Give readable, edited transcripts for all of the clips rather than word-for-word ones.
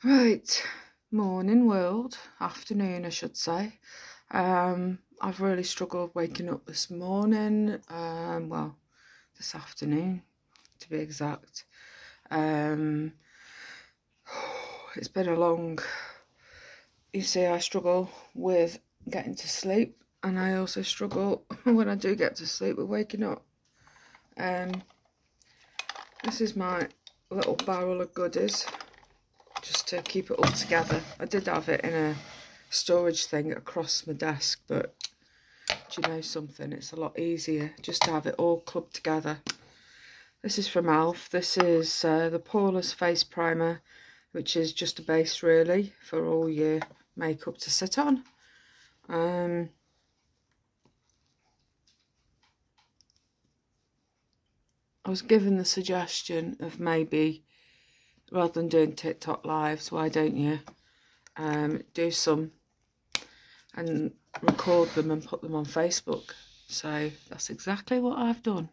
Right, morning world, afternoon I should say. I've really struggled waking up this morning, well, this afternoon to be exact. It's been a long, you see, I struggle with getting to sleep, and I also struggle when I do get to sleep with waking up. This is my little barrel of goodies, just to keep it all together. I did have it in a storage thing across my desk, but do you know something? It's a lot easier just to have it all clubbed together. This is from Elf. This is the Poreless Face Primer, which is just a base really for all your makeup to sit on. I was given the suggestion of maybe, rather than doing TikTok lives, why don't you do some and record them and put them on Facebook. So that's exactly what I've done.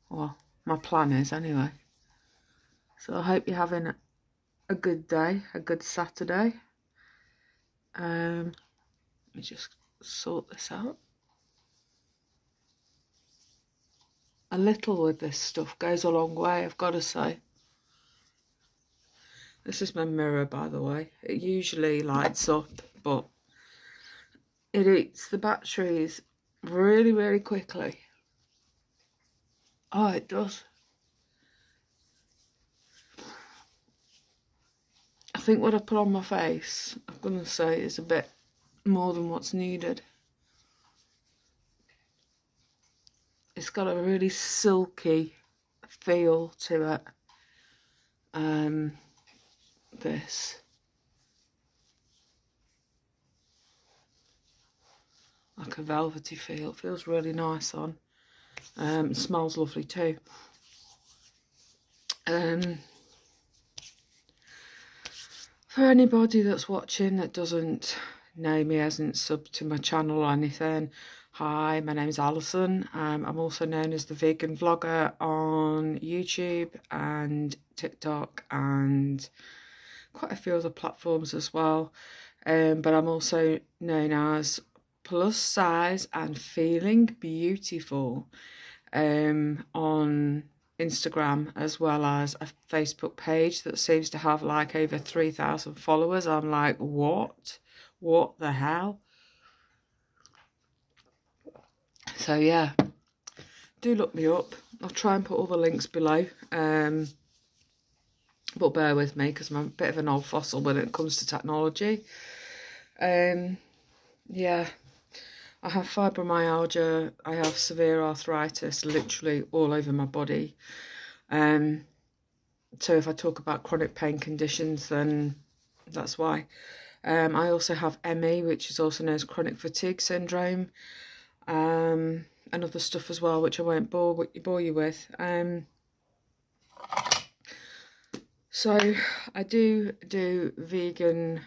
Well, my plan is anyway. So I hope you're having a good day, a good Saturday. Let me just sort this out. A little with this stuff goes a long way, I've got to say. This is my mirror, by the way. It usually lights up, but it eats the batteries really, really quickly. Oh, it does. I think what I put on my face, I'm going to say, is a bit more than what's needed. It's got a really silky feel to it. This. Like a velvety feel. It feels really nice on. It smells lovely too. For anybody that's watching that doesn't know me, hasn't subbed to my channel or anything, hi, my name is Alison. I'm also known as the vegan vlogger on YouTube and TikTok and quite a few other platforms as well. But I'm also known as plus size and feeling beautiful on Instagram, as well as a Facebook page that seems to have like over 3,000 followers. I'm like, what the hell? So yeah, do look me up. I'll try and put all the links below, but bear with me because I'm a bit of an old fossil when it comes to technology. Yeah, I have fibromyalgia, I have severe arthritis literally all over my body. So if I talk about chronic pain conditions, then that's why. I also have ME, which is also known as chronic fatigue syndrome, and other stuff as well, which I won't bore you with. So I do vegan,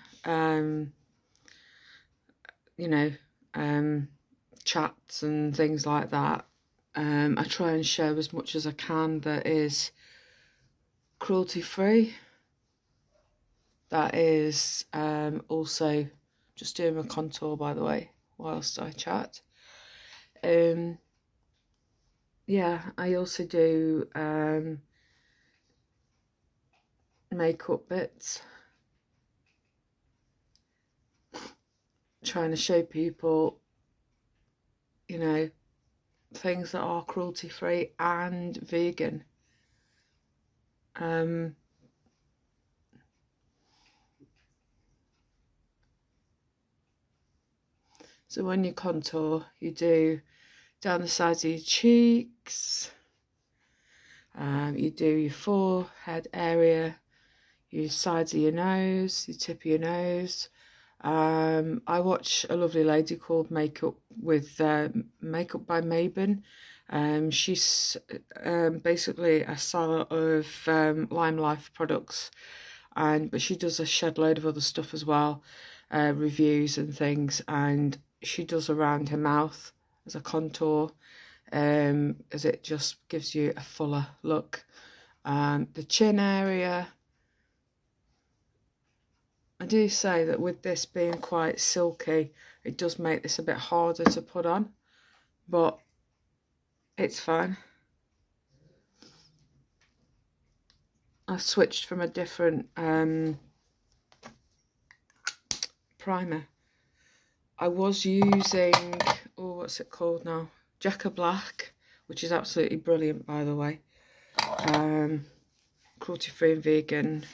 you know, chats and things like that. I try and show as much as I can that is cruelty free. That is also just doing my contour, by the way, whilst I chat. Yeah, I also do makeup bits, trying to show people, you know, things that are cruelty free and vegan. So when you contour, you do down the sides of your cheeks, you do your forehead area, your sides of your nose, your tip of your nose. I watch a lovely lady called Makeup Makeup by Mabon. She's basically a seller of Lime Life products, but she does a shed load of other stuff as well, reviews and things, and she does around her mouth as a contour, as it just gives you a fuller look. The chin area, I do say that with this being quite silky, it does make this a bit harder to put on, but it's fine. I've switched from a different primer. I was using, oh, what's it called now? Jacka Black, which is absolutely brilliant, by the way. Cruelty-free and vegan.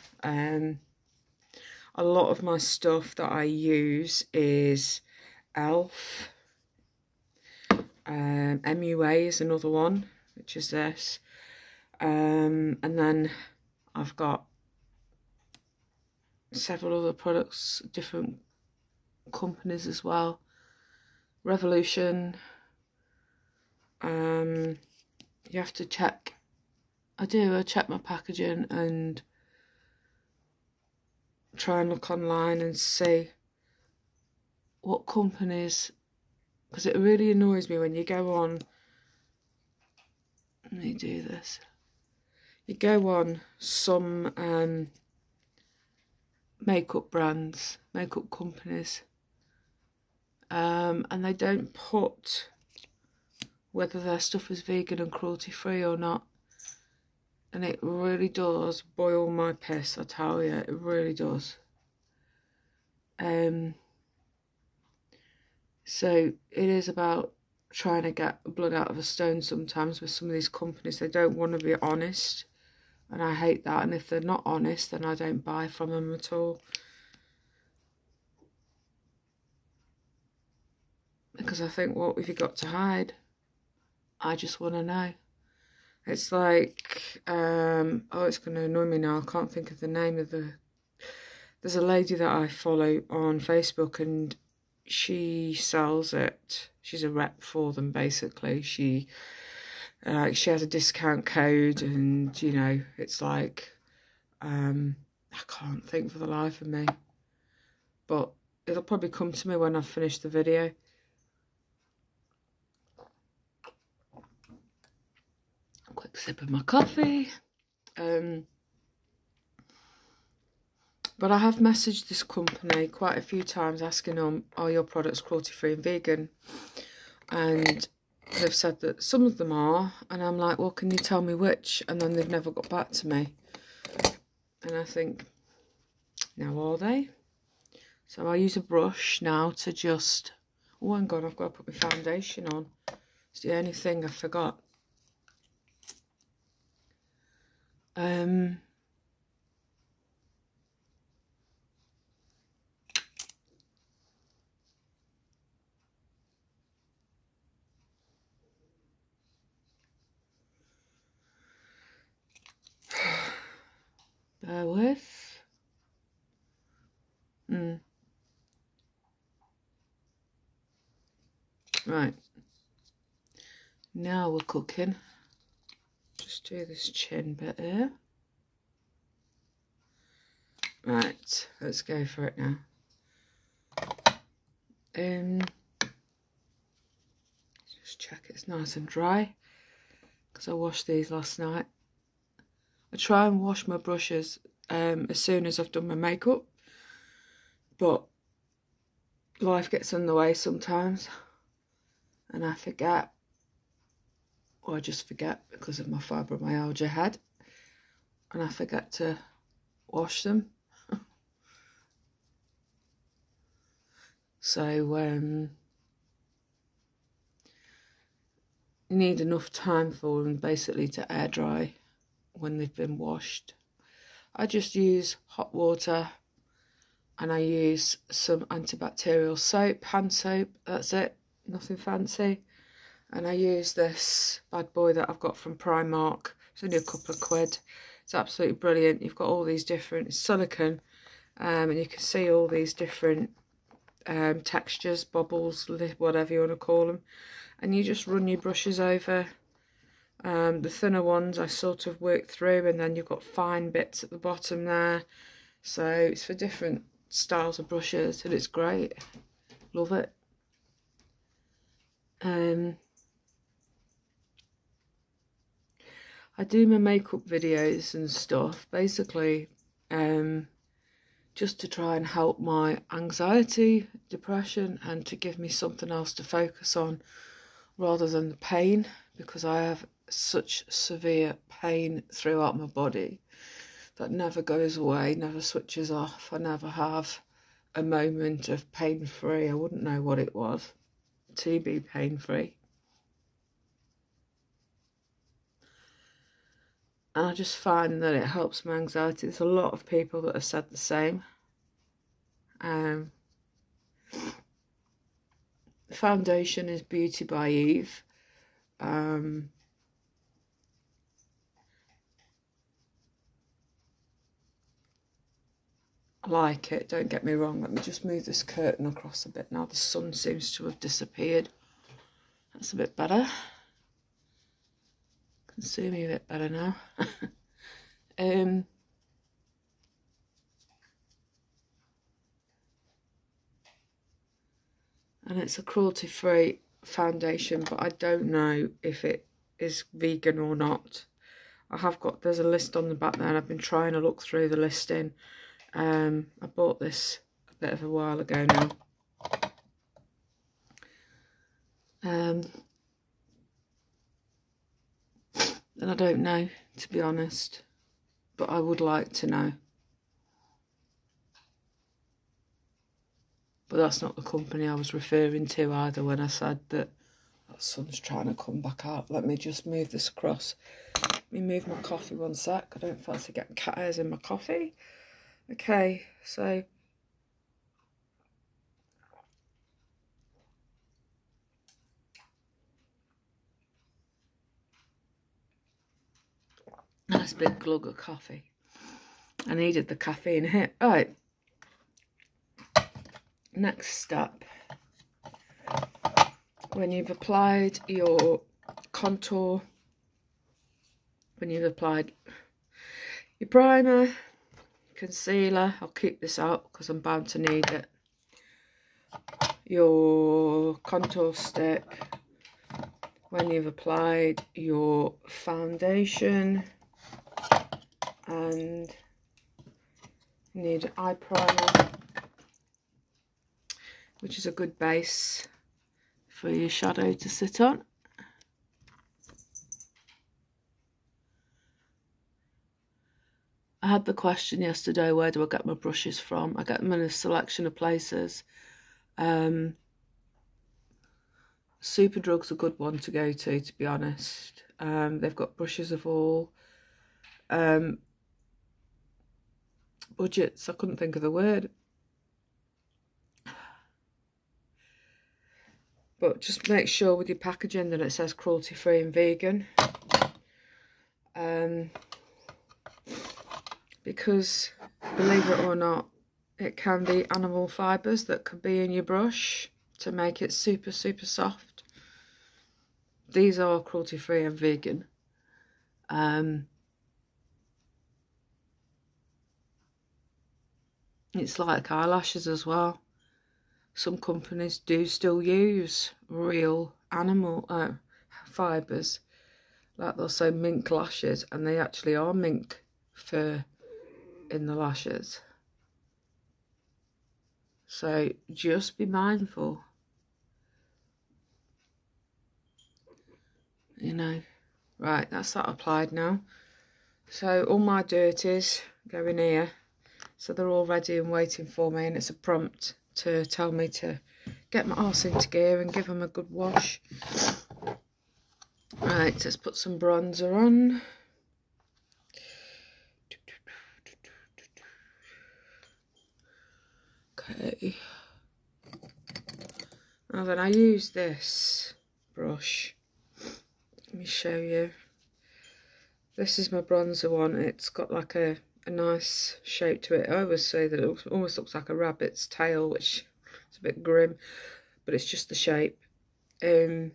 A lot of my stuff that I use is ELF. MUA is another one, which is this. And then I've got several other products, different companies as well. Revolution. You have to check. I check my packaging and try and look online and see what companies, because it really annoys me when you go on, let me do this, you go on some makeup brands, makeup companies, and they don't put whether their stuff is vegan and cruelty free or not. And it really does boil my piss, I tell you, it really does. So it is about trying to get blood out of a stone sometimes with some of these companies. They don't want to be honest, and I hate that. And if they're not honest, then I don't buy from them at all. Because I think, what have you got to hide? I just want to know. It's like, oh, it's going to annoy me now. I can't think of the name of the... There's a lady that I follow on Facebook, and she sells it. She's a rep for them, basically. She has a discount code, and, you know, it's like, I can't think for the life of me. But it'll probably come to me when I've finished the video. Quick sip of my coffee. But I have messaged this company quite a few times asking them, are your products cruelty free and vegan? And they've said that some of them are, and I'm like, well, can you tell me which? And then they've never got back to me. And I think, now are they? So I use a brush now to just, oh, hang on, I've got to put my foundation on. It's the only thing I forgot. Bear with. Right. Now we're cooking. Just do this chin bit here. Right, let's go for it now. Just check it's nice and dry, because I washed these last night. I try and wash my brushes as soon as I've done my makeup, but life gets in the way sometimes, and I forget, or I just forget because of my fibromyalgia head, and I forget to wash them. So you need enough time for them basically to air dry when they've been washed. I just use hot water, and I use some antibacterial soap, hand soap, that's it, nothing fancy. And I use this bad boy that I've got from Primark. It's only a couple of quid. It's absolutely brilliant. You've got all these different silicone, and you can see all these different textures, bubbles, whatever you want to call them, and you just run your brushes over. The thinner ones I sort of work through, and then you've got fine bits at the bottom there. So it's for different styles of brushes, and it's great. Love it. I do my makeup videos and stuff. Basically, just to try and help my anxiety, depression, and to give me something else to focus on rather than the pain, because I have such severe pain throughout my body that never goes away, never switches off. I never have a moment of pain-free. I wouldn't know what it was to be pain-free. And I just find that it helps my anxiety. There's a lot of people that have said the same. The foundation is Beauty by Eve. I like it, don't get me wrong. Let me just move this curtain across a bit now. The sun seems to have disappeared. That's a bit better. Can see me a bit better now. And it's a cruelty-free foundation, but I don't know if it is vegan or not. There's a list on the back there, and I've been trying to look through the listing. I bought this a bit of a while ago now. And I don't know, to be honest, but I would like to know. But that's not the company I was referring to either when I said that sun's trying to come back out. Let me just move this across. Let me move my coffee one sec. I don't fancy getting cat hairs in my coffee. Okay, so nice big glug of coffee. I needed the caffeine hit. Right. Next step. When you've applied your contour, when you've applied your primer, concealer, I'll keep this out because I'm bound to need it, your contour stick, when you've applied your foundation, and you need an eye primer, which is a good base for your shadow to sit on. I had the question yesterday, where do I get my brushes from? I get them in a selection of places. Superdrug's a good one to go to be honest. They've got brushes of all budgets. I couldn't think of the word. But just make sure with your packaging that it says cruelty-free and vegan. Because, believe it or not, it can be animal fibres that could be in your brush to make it super, super soft. These are cruelty-free and vegan. It's like eyelashes as well. Some companies do still use real animal fibres. Like they'll say mink lashes, and they actually are mink fur in the lashes. So just be mindful. You know. Right, that's that applied now. So all my dirt is going here. So they're all ready and waiting for me, and it's a prompt to tell me to get my arse into gear and give them a good wash. Right, let's put some bronzer on. Okay. Now then, I use this brush. Let me show you. This is my bronzer one. It's got like a nice shape to it. I always say that it almost looks like a rabbit's tail, which is a bit grim, but it's just the shape. And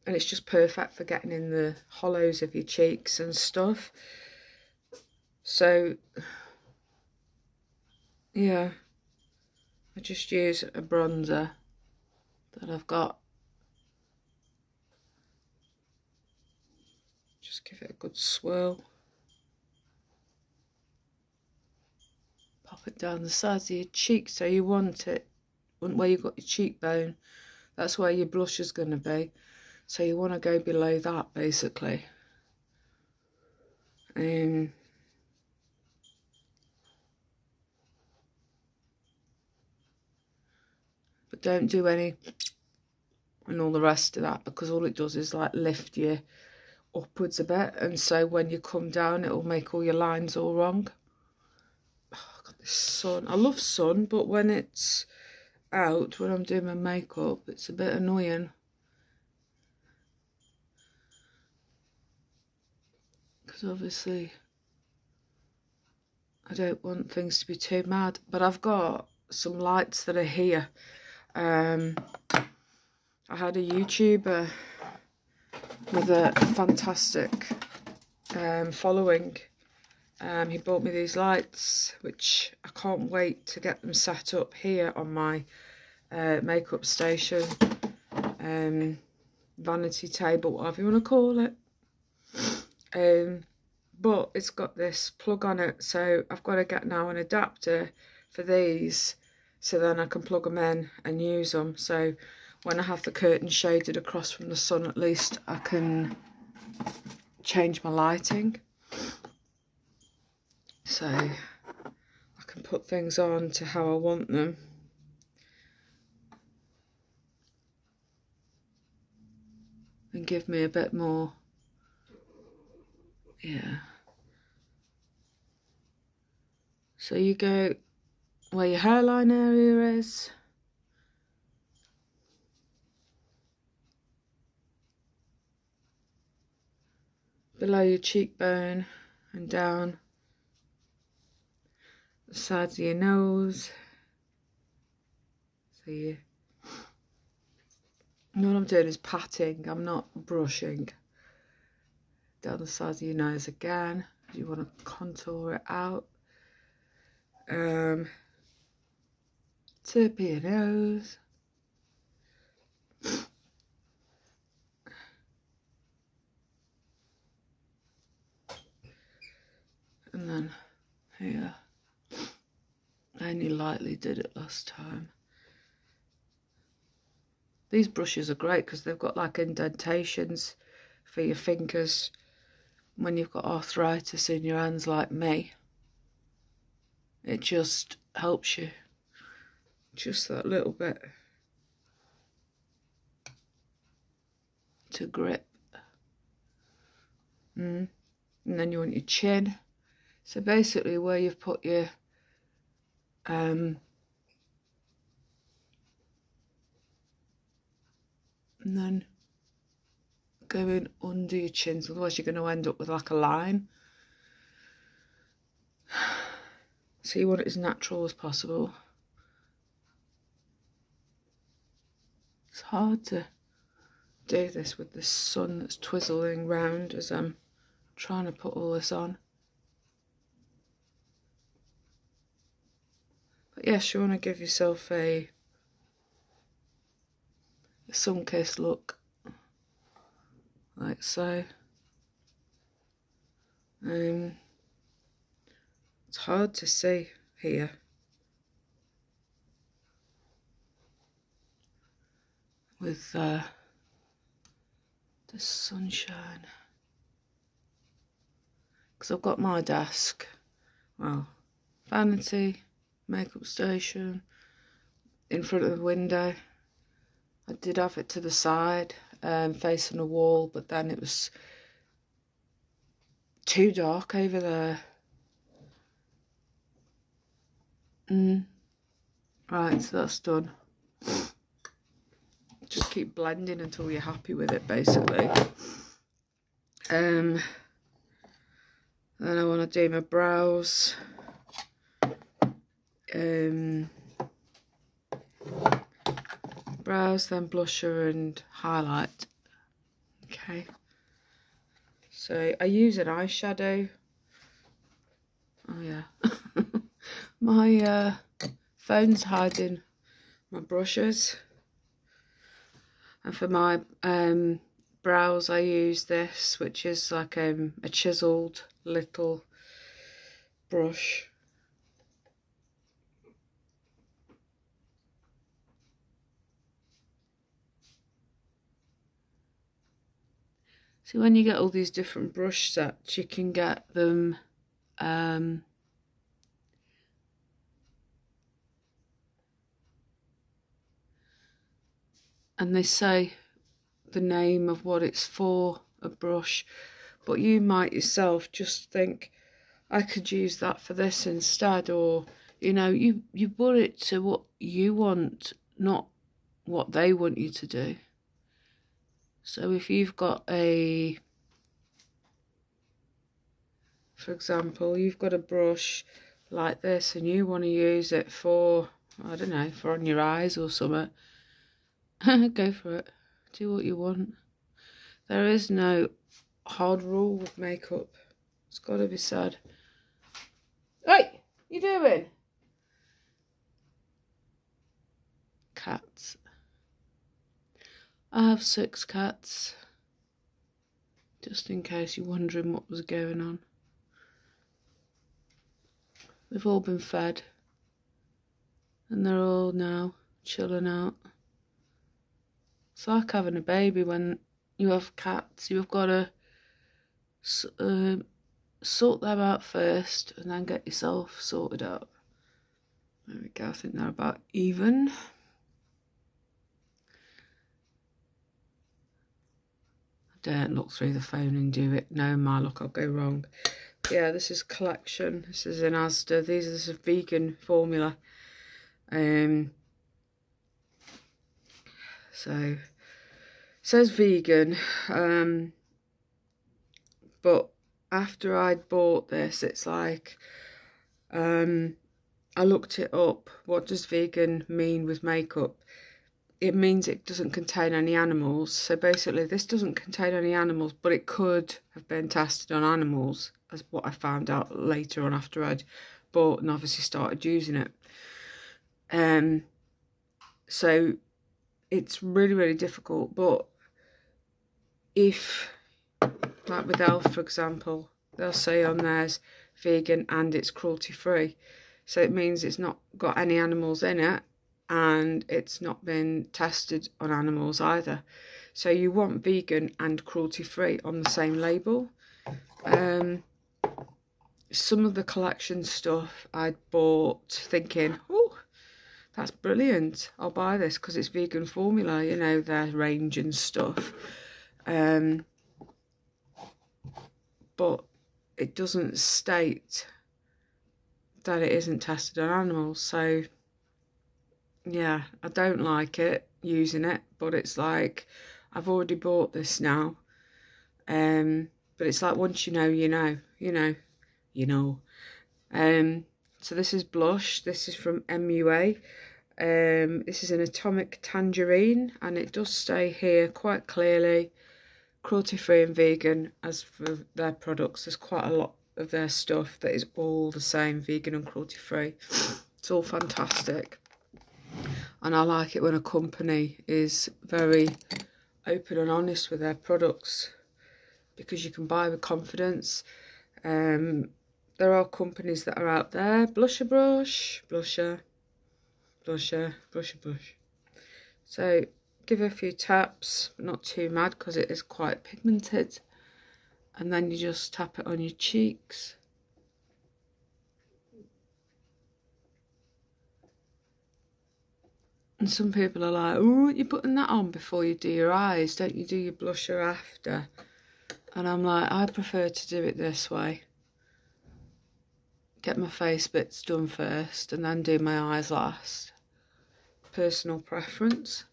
it's just perfect for getting in the hollows of your cheeks and stuff. So, yeah, I just use a bronzer that I've got. Just give it a good swirl. pop it down the sides of your cheek. So you want it where you've got your cheekbone, that's where your blush is going to be. So you want to go below that, basically. But don't do any and all the rest of that, because all it does is like lift you upwards a bit, and so when you come down it'll make all your lines all wrong. Oh, I've got this sun. I love sun, but when it's out, when I'm doing my makeup, it's a bit annoying. Because obviously I don't want things to be too mad. But I've got some lights that are here. I had a YouTuber with a fantastic following. He bought me these lights, which I can't wait to get them set up here on my makeup station, vanity table, whatever you want to call it. But it's got this plug on it, so I've got to get now an adapter for these, so then I can plug them in and use them. So when I have the curtain shaded across from the sun, at least I can change my lighting. So I can put things on to how I want them. And give me a bit more, yeah. So you go where your hairline area is. Below your cheekbone and down the sides of your nose. So you, what I'm doing is patting, I'm not brushing. Down the sides of your nose again. You want to contour it out. Tip of your nose. And then here. I only lightly did it last time. These brushes are great because they've got like indentations for your fingers when you've got arthritis in your hands like me. It just helps you just that little bit to grip. And then you want your chin. So basically where you've put your and then going under your chins, otherwise you're going to end up with like a line. So you want it as natural as possible. It's hard to do this with the sun that's twizzling round as I'm trying to put all this on. But yes, you want to give yourself a sun-kissed look, like so. It's hard to see here. With the sunshine. Because I've got my desk, well, vanity, makeup station, in front of the window. I did have it to the side, facing a wall, but then it was too dark over there. Right, so that's done. Just keep blending until you're happy with it, basically. Then I want to do my brows. Brows, then blusher and highlight. Okay. So I use an eyeshadow. Oh yeah. My phone's hiding my brushes. And for my brows I use this, which is like a chiselled little brush. So when you get all these different brush sets, you can get them and they say the name of what it's for, a brush, but you might yourself just think, I could use that for this instead, or you know, you put it to what you want, not what they want you to do. So if you've got a, for example, you've got a brush like this and you want to use it for, I don't know, for on your eyes or something, go for it. Do what you want. There is no hard rule with makeup. It's got to be said. Hey, you doing? Cats. I have 6 cats, just in case you're wondering what was going on. They've all been fed and they're all now chilling out. It's like having a baby when you have cats. You've got to sort them out first and then get yourself sorted out. There we go, I think they're about even. Don't look through the phone and do it. No, my luck, I'll go wrong. Yeah, this is collection. This is in Asda. This is vegan formula. So it says vegan. But after I'd bought this, it's like I looked it up. What does vegan mean with makeup? It means it doesn't contain any animals. So basically this doesn't contain any animals, but it could have been tested on animals, as what I found out later on after I'd bought and obviously started using it. So it's really, really difficult. But if, like with Elf, for example, they'll say on theirs vegan and it's cruelty free. So it means it's not got any animals in it, and it's not been tested on animals either. So you want vegan and cruelty free on the same label. Some of the collection stuff I'd bought thinking, oh, that's brilliant, I'll buy this because it's vegan formula, you know, their range and stuff. But it doesn't state that it isn't tested on animals. So yeah, I don't like it, using it, but it's like, I've already bought this now. But it's like, once you know, you know, you know. So this is blush. This is from MUA. This is an Atomic Tangerine, and it does say here quite clearly, cruelty free and vegan. As for their products, there's quite a lot of their stuff that is all the same, vegan and cruelty free. It's all fantastic. And I like it when a company is very open and honest with their products, because you can buy with confidence. There are companies that are out there, blusher brush, blusher, blusher, blusher brush. So give it a few taps, but not too mad because it is quite pigmented. And then you just tap it on your cheeks. And some people are like, oh, you're putting that on before you do your eyes. Don't you do your blusher after? And I'm like, I prefer to do it this way. Get my face bits done first and then do my eyes last. Personal preference.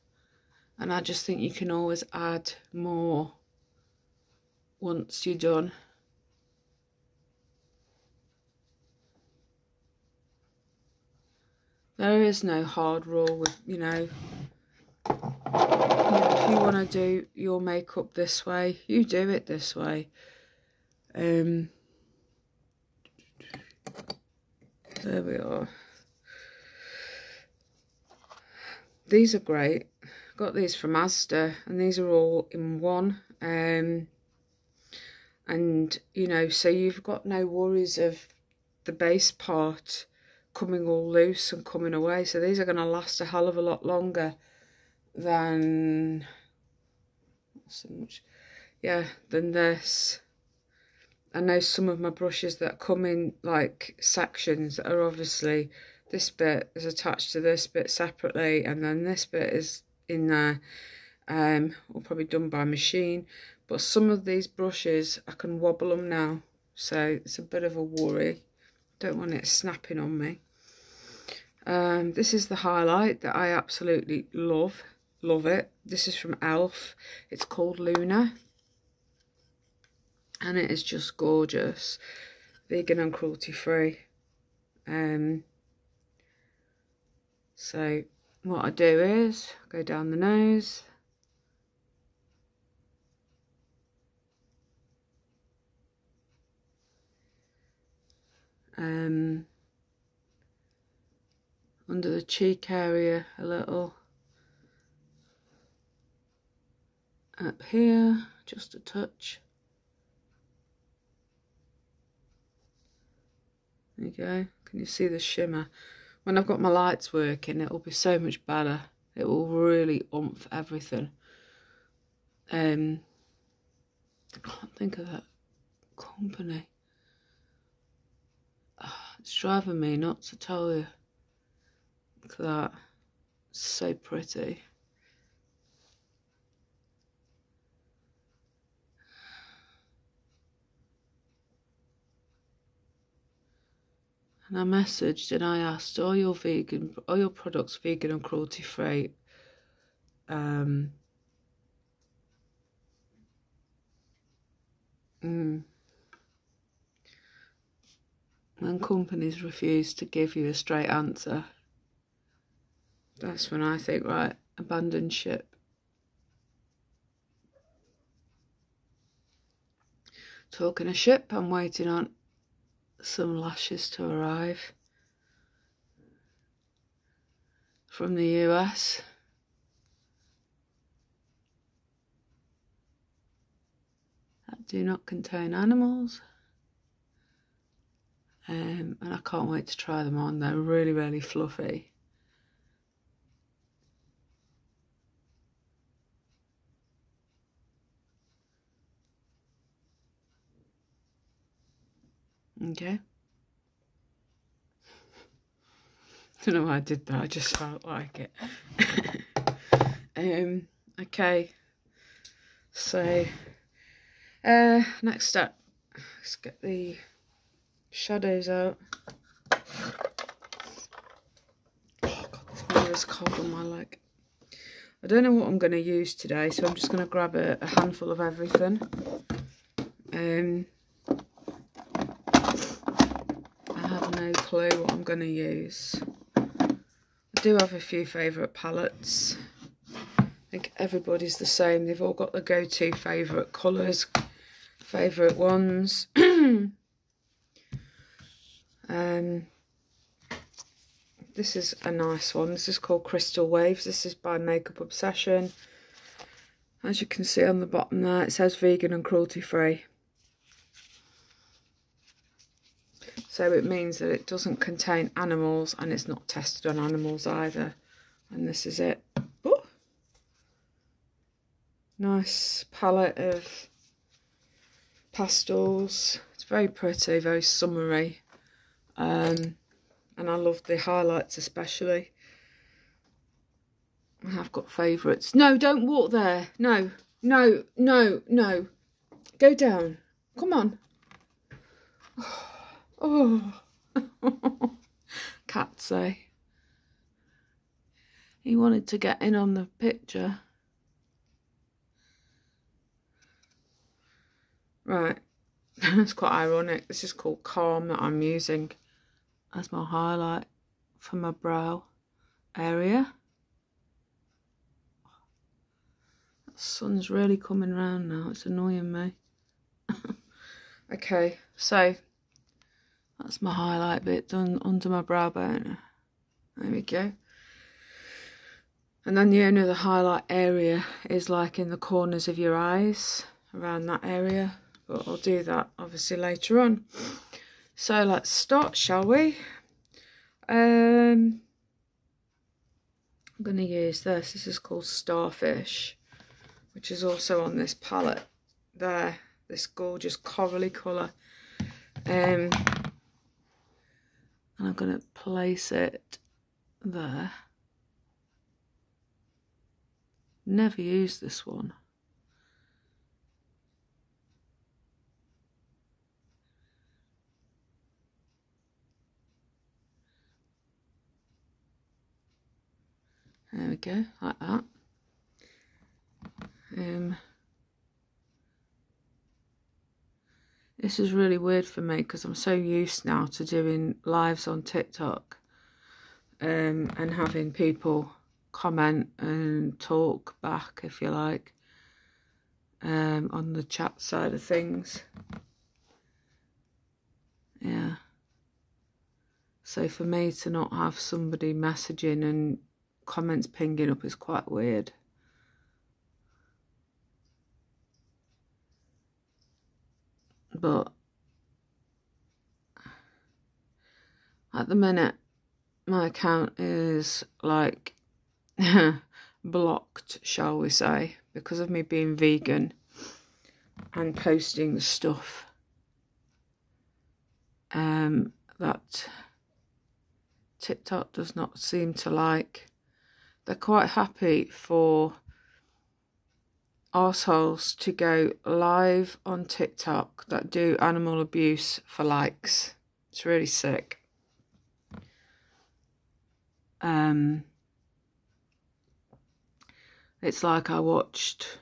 And I just think you can always add more once you're done. There is no hard rule with, you know, if you want to do your makeup this way, you do it this way. There we are. These are great. Got these from Asda, and these are all in one. And you know, so you've got no worries of the base part coming all loose and coming away. So these are going to last a hell of a lot longer than so much. yeah, than this. I know some of my brushes that come in like sections are obviously, this bit is attached to this bit separately, and then this bit is in there, or probably done by machine. But some of these brushes, I can wobble them now, so it's a bit of a worry. Don't want it snapping on me. This is the highlight that I absolutely love it. This is from Elf. It's called Luna, and it is just gorgeous, vegan and cruelty free. So what I do is go down the nose, under the cheek area a little, up here just a touch. There you go. Can you see the shimmer? When I've got my lights working, it'll be so much better. It will really oomph everything. I can't think of that company. Oh, it's driving me nuts, I tell you. Look at that. It's so pretty. And I messaged and I asked, are your products vegan and cruelty free? When companies refuse to give you a straight answer, that's when I think, right, abandon ship. Talking of ship, I'm waiting on some lashes to arrive from the US. That do not contain animals. And I can't wait to try them on. They're really, really fluffy. Okay. I don't know why I did that, I just felt like it. Okay. So, next step. Let's get the shadows out. Oh God, this mirror's cold on my leg. I don't know what I'm going to use today, so I'm just going to grab a handful of everything. I have no clue what I'm going to use. I do have a few favourite palettes. I think everybody's the same. They've all got the go-to favourite colours, favourite ones. This is a nice one. This is called Crystal Waves. This is by Makeup Obsession. As you can see on the bottom there, it says vegan and cruelty free. So it means that it doesn't contain animals, and it's not tested on animals either. And this is it. Ooh. Nice palette of pastels. It's very pretty, very summery. And I love the highlights especially. I have got favourites. No, don't walk there. No, no, no, no. Go down. Come on. Oh. Catsy. He wanted to get in on the picture. Right. That's quite ironic. This is called Calm that I'm using as my highlight for my brow area. The sun's really coming round now. It's annoying me. Okay, so that's my highlight bit done under my brow bone. There we go. And then the only other highlight area is like in the corners of your eyes, around that area. But I'll do that obviously later on. So let's start, shall we? I'm going to use this. This is called Starfish, which is also on this palette. there, this gorgeous corally colour. And I'm going to place it there. Never used this one. There we go, like that. This is really weird for me because I'm so used now to doing lives on TikTok and having people comment and talk back, if you like, on the chat side of things. Yeah. So for me to not have somebody messaging and comments pinging up is quite weird. But at the minute, my account is like blocked, shall we say, because of me being vegan and posting the stuff that TikTok does not seem to like. They're quite happy for arseholes to go live on TikTok that do animal abuse for likes. It's really sick. It's like I watched,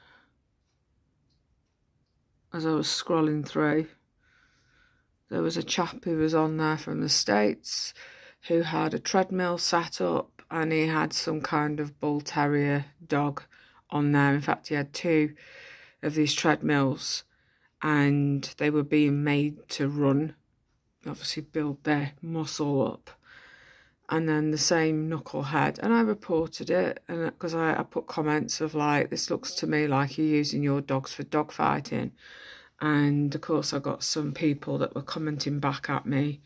as I was scrolling through, there was a chap who was on there from the States who had a treadmill set up, and he had some kind of bull terrier dog on there. In fact, he had 2 of these treadmills, and they were being made to run, obviously build their muscle up. And then the same knucklehead, and I reported it, and because I put comments of like, this looks to me like you're using your dogs for dog fighting. And of course I got some people that were commenting back at me.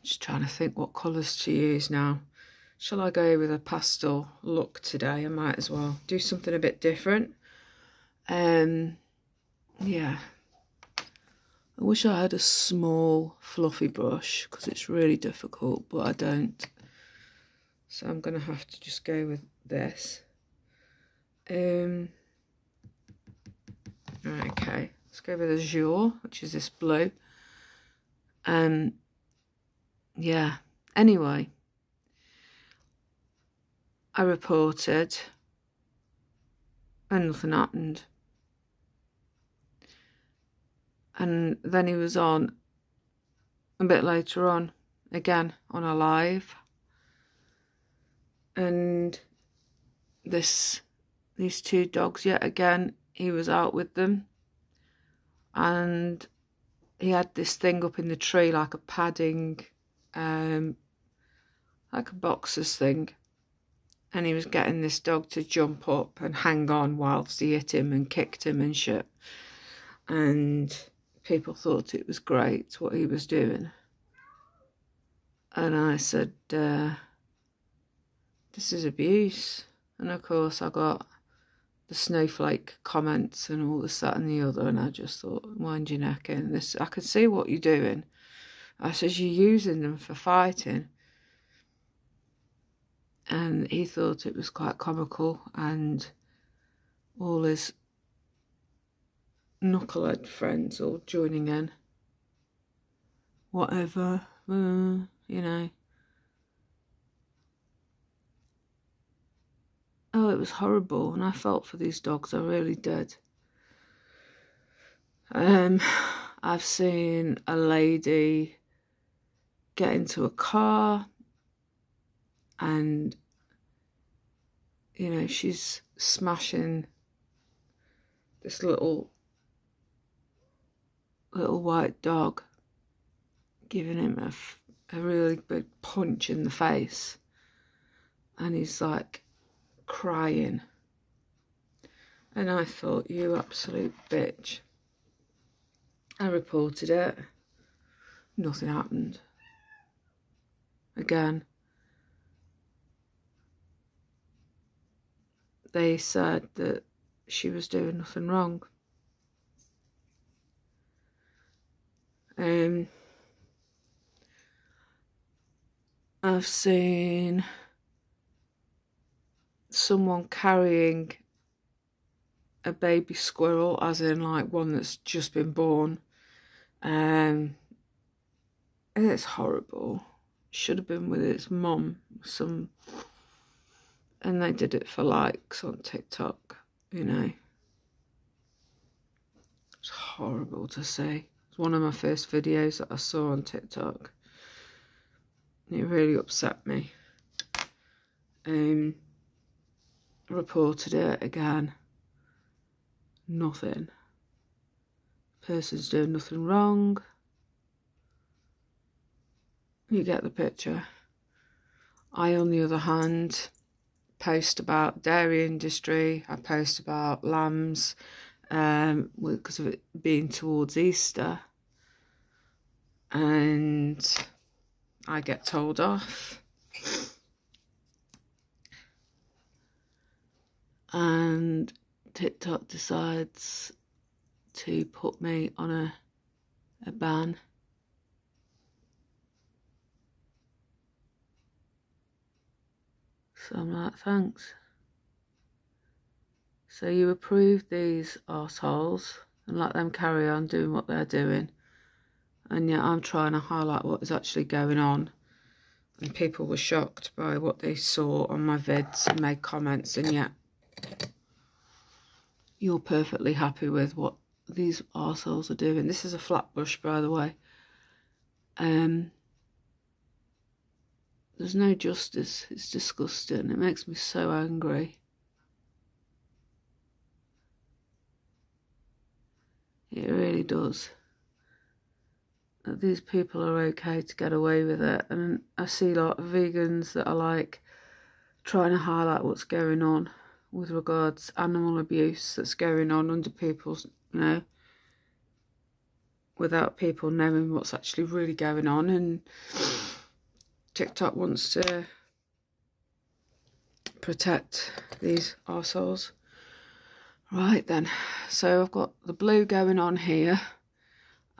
Just trying to think what colours to use now. Shall I go with a pastel look today? I might as well do something a bit different. Yeah. I wish I had a small fluffy brush because it's really difficult, but I don't. So I'm going to have to just go with this. Right, okay, let's go with Azure, which is this blue. Yeah, anyway, I reported and nothing happened. And then he was on a bit later on, again, on a live. And these 2 dogs, yet again, he was out with them. And he had this thing up in the tree, like a padding, like a boxer's thing. And he was getting this dog to jump up and hang on whilst he hit him and kicked him and shit. And people thought it was great what he was doing. And I said, this is abuse. And of course I got the snowflake comments and all this, that and the other, and I just thought, wind your neck in. This, I can see what you're doing. I says, you're using them for fighting. And he thought it was quite comical, and all his knucklehead friends all joining in. Whatever, you know. Oh, it was horrible, and I felt for these dogs, I really did. I've seen a lady get into a car, and, you know, she's smashing this little white dog, giving him a really big punch in the face, and he's like crying. And I thought, you absolute bitch. I reported it. Nothing happened. Again, they said that she was doing nothing wrong. I've seen someone carrying a baby squirrel, as in like one that's just been born, and it's horrible. Should have been with its mum, and they did it for likes on TikTok, you know. It's horrible to see. It's one of my first videos that I saw on TikTok. It really upset me. Reported it again. Nothing. Person's doing nothing wrong. You get the picture. I, on the other hand, post about dairy industry. I post about lambs, because of it being towards Easter, and I get told off. And TikTok decides to put me on a ban. So I'm like, thanks. So you approve these arseholes and let them carry on doing what they're doing. And yet I'm trying to highlight what is actually going on. And people were shocked by what they saw on my vids and made comments, and yet you're perfectly happy with what these arseholes are doing. This is a flat brush, by the way. There's no justice. It's disgusting. It makes me so angry. It really does. That these people are okay to get away with it. And I see a lot of vegans that are like trying to highlight what's going on with regards to animal abuse that's going on under people's, you know, without people knowing what's actually really going on. And TikTok wants to protect these arseholes. Right then, so I've got the blue going on here,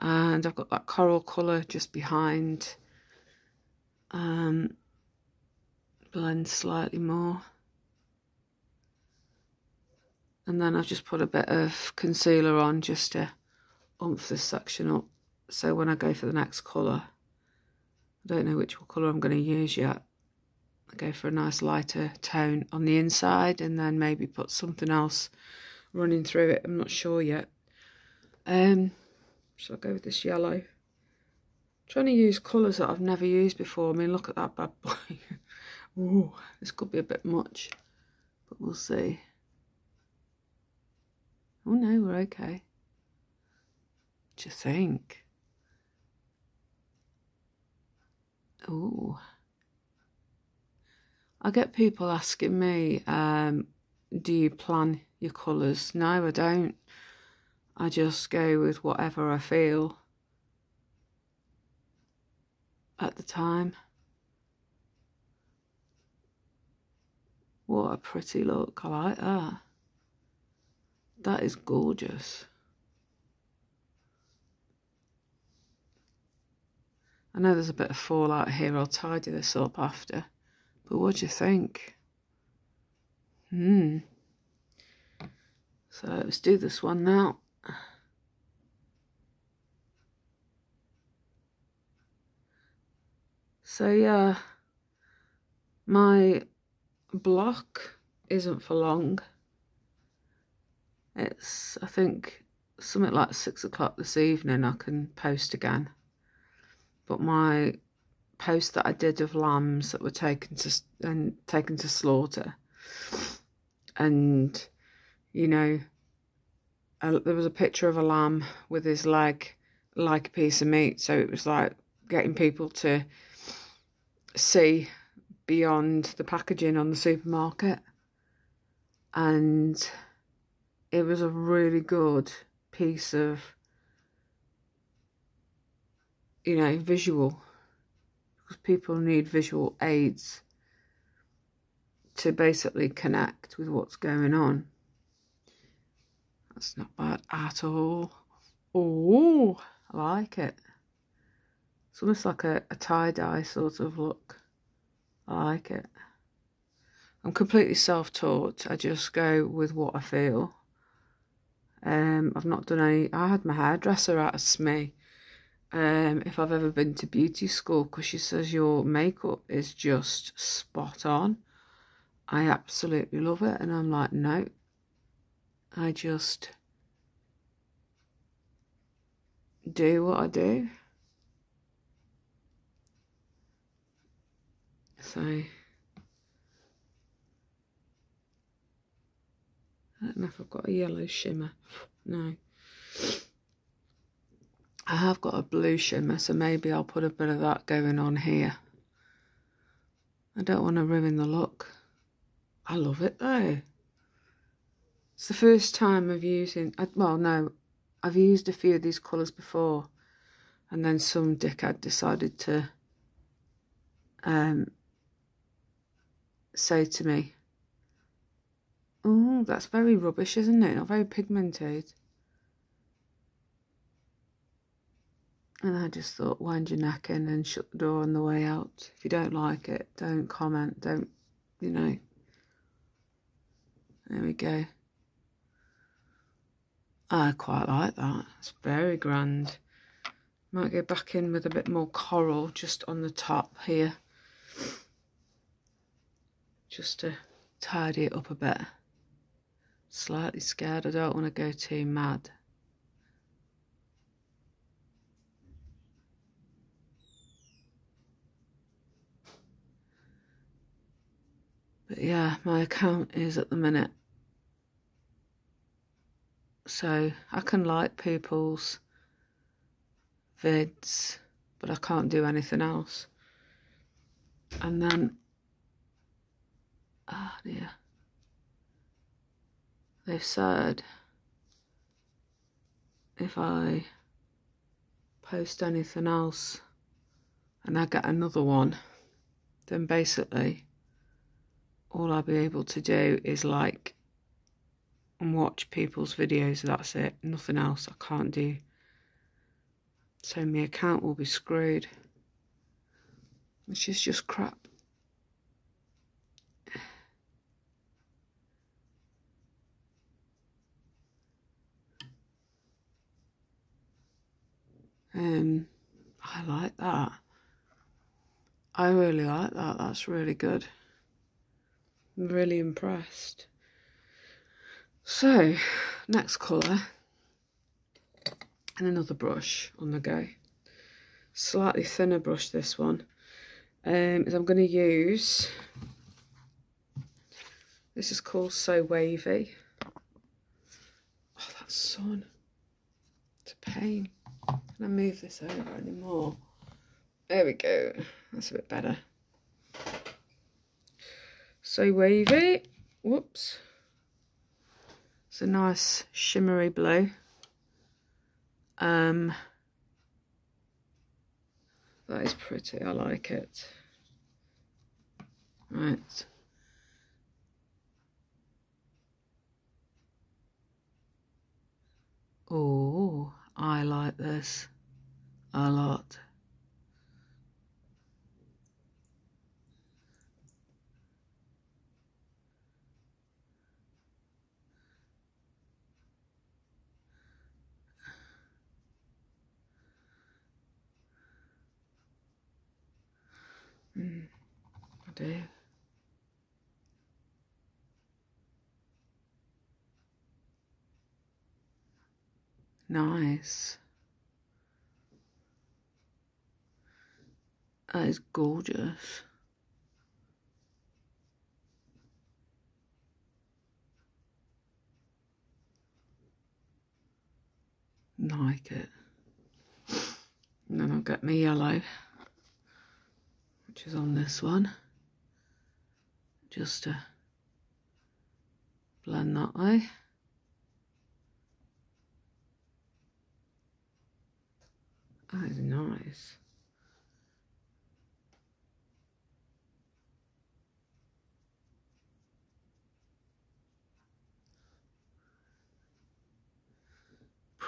and I've got that coral colour just behind. Blend slightly more. And then I've just put a bit of concealer on just to oomph this section up. So when I go for the next colour, I don't know which colour I'm going to use yet. I go for a nice lighter tone on the inside and then maybe put something else running through it. I'm not sure yet. So I'll go with this yellow. I'm trying to use colours that I've never used before. I mean, look at that bad boy. Ooh, this could be a bit much, but we'll see. Oh no, we're okay. What do you think? Oh, I get people asking me, do you plan your colours? No, I don't. I just go with whatever I feel at the time. What a pretty look. I like that. That is gorgeous. I know there's a bit of fallout here. I'll tidy this up after. But what do you think? So let's do this one now. So yeah, my block isn't for long. It's, I think, something like 6 o'clock this evening I can post again. But my post that I did of lambs that were taken to slaughter, and you know, there was a picture of a lamb with his leg like a piece of meat, so it was like getting people to see beyond the packaging on the supermarket, and it was a really good piece of, you know, visual, because people need visual aids to basically connect with what's going on. That's not bad at all. Oh, I like it. It's almost like a tie-dye sort of look. I like it. I'm completely self-taught. I just go with what I feel. I've not done any... I had my hairdresser ask me if I've ever been to beauty school, because she says your makeup is just spot on. I absolutely love it. And I'm like, no. I just do what I do. So, I don't know if I've got a yellow shimmer. No. I have got a blue shimmer, so maybe I'll put a bit of that going on here. I don't want to ruin the look. I love it though. It's the first time of using... well, no. I've used a few of these colours before. And then some dickhead decided to say to me, oh, that's very rubbish, isn't it? Not very pigmented. And I just thought, wind your neck in and shut the door on the way out. If you don't like it, don't comment, don't, you know. There we go. I quite like that. It's very grand. Might go back in with a bit more coral just on the top here. Just to tidy it up a bit. Slightly scared, I don't want to go too mad. But yeah, my account is at the minute. So I can like people's vids, but I can't do anything else. And then, oh dear, they've said if I post anything else and I get another one, then basically all I'll be able to do is like and watch people's videos. That's it, nothing else I can't do. So my account will be screwed, which is just crap. I like that. I really like that. That's really good. I'm really impressed. So, next colour. And another brush on the go. Slightly thinner brush, this one. Is I'm going to use... This is called So Wavy. Oh, that sun. It's a pain. Can I move this over anymore? There we go. That's a bit better. So Wavy. Whoops. It's a nice shimmery blue. That is pretty. I like it. Right. Oh, I like this a lot. I do. Nice. That is gorgeous. Like it. And then I'll get my yellow, which is on this one. Just to blend that way. That is nice.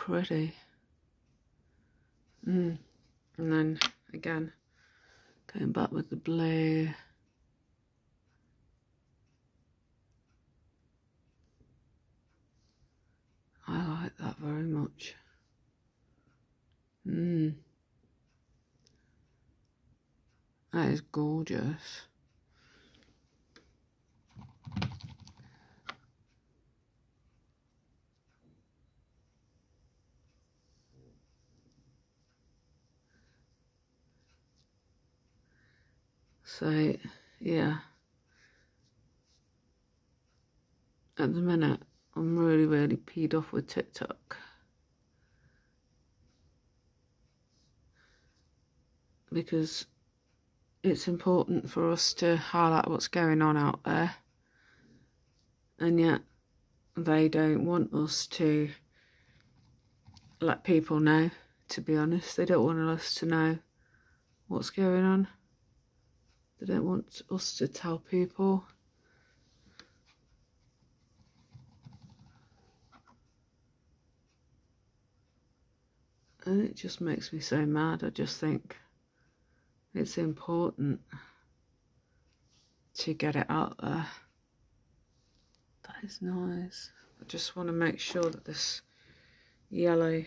pretty. And then again, going back with the blue. I like that very much. That is gorgeous. So, yeah. At the minute, I'm really peed off with TikTok. Because it's important for us to highlight what's going on out there. And yet, they don't want us to let people know, to be honest. They don't want us to know what's going on. They don't want us to tell people. And it just makes me so mad. I just think it's important to get it out there. That is nice. I just want to make sure that this yellow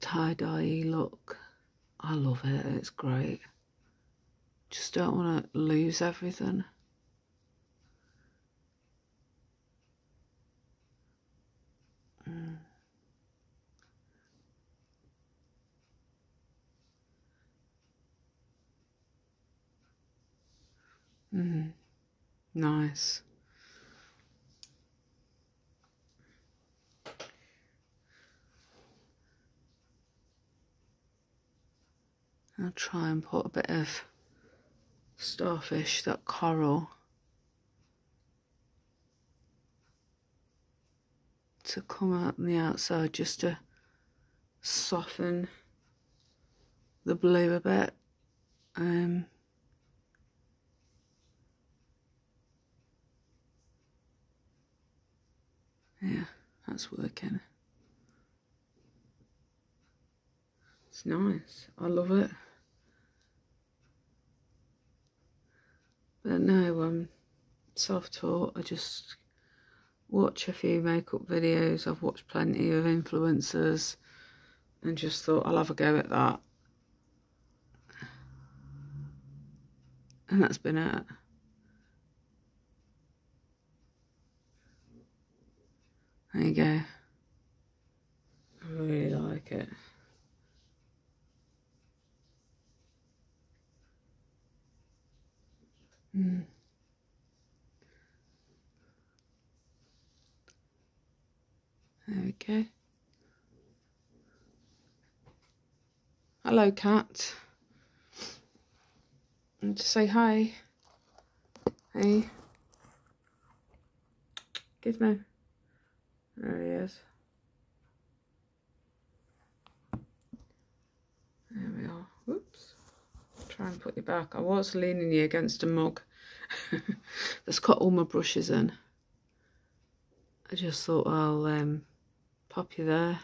tie-dye look, I love it, it's great. Just don't want to lose everything. Nice. I'll try and put a bit of starfish, that coral, to come out on the outside, just to soften the blue a bit. Yeah, that's working. It's nice. I love it. But no, I'm self-taught. I just watch a few makeup videos. I've watched plenty of influencers and just thought I'll have a go at that. And that's been it. There you go. I really like it. There we go. Hello, cat. And to say hi. Hey. Gizmo. There he is. There we are. Whoops. Try and put you back. I was leaning you against a mug that's got all my brushes in. I just thought I'll pop you there.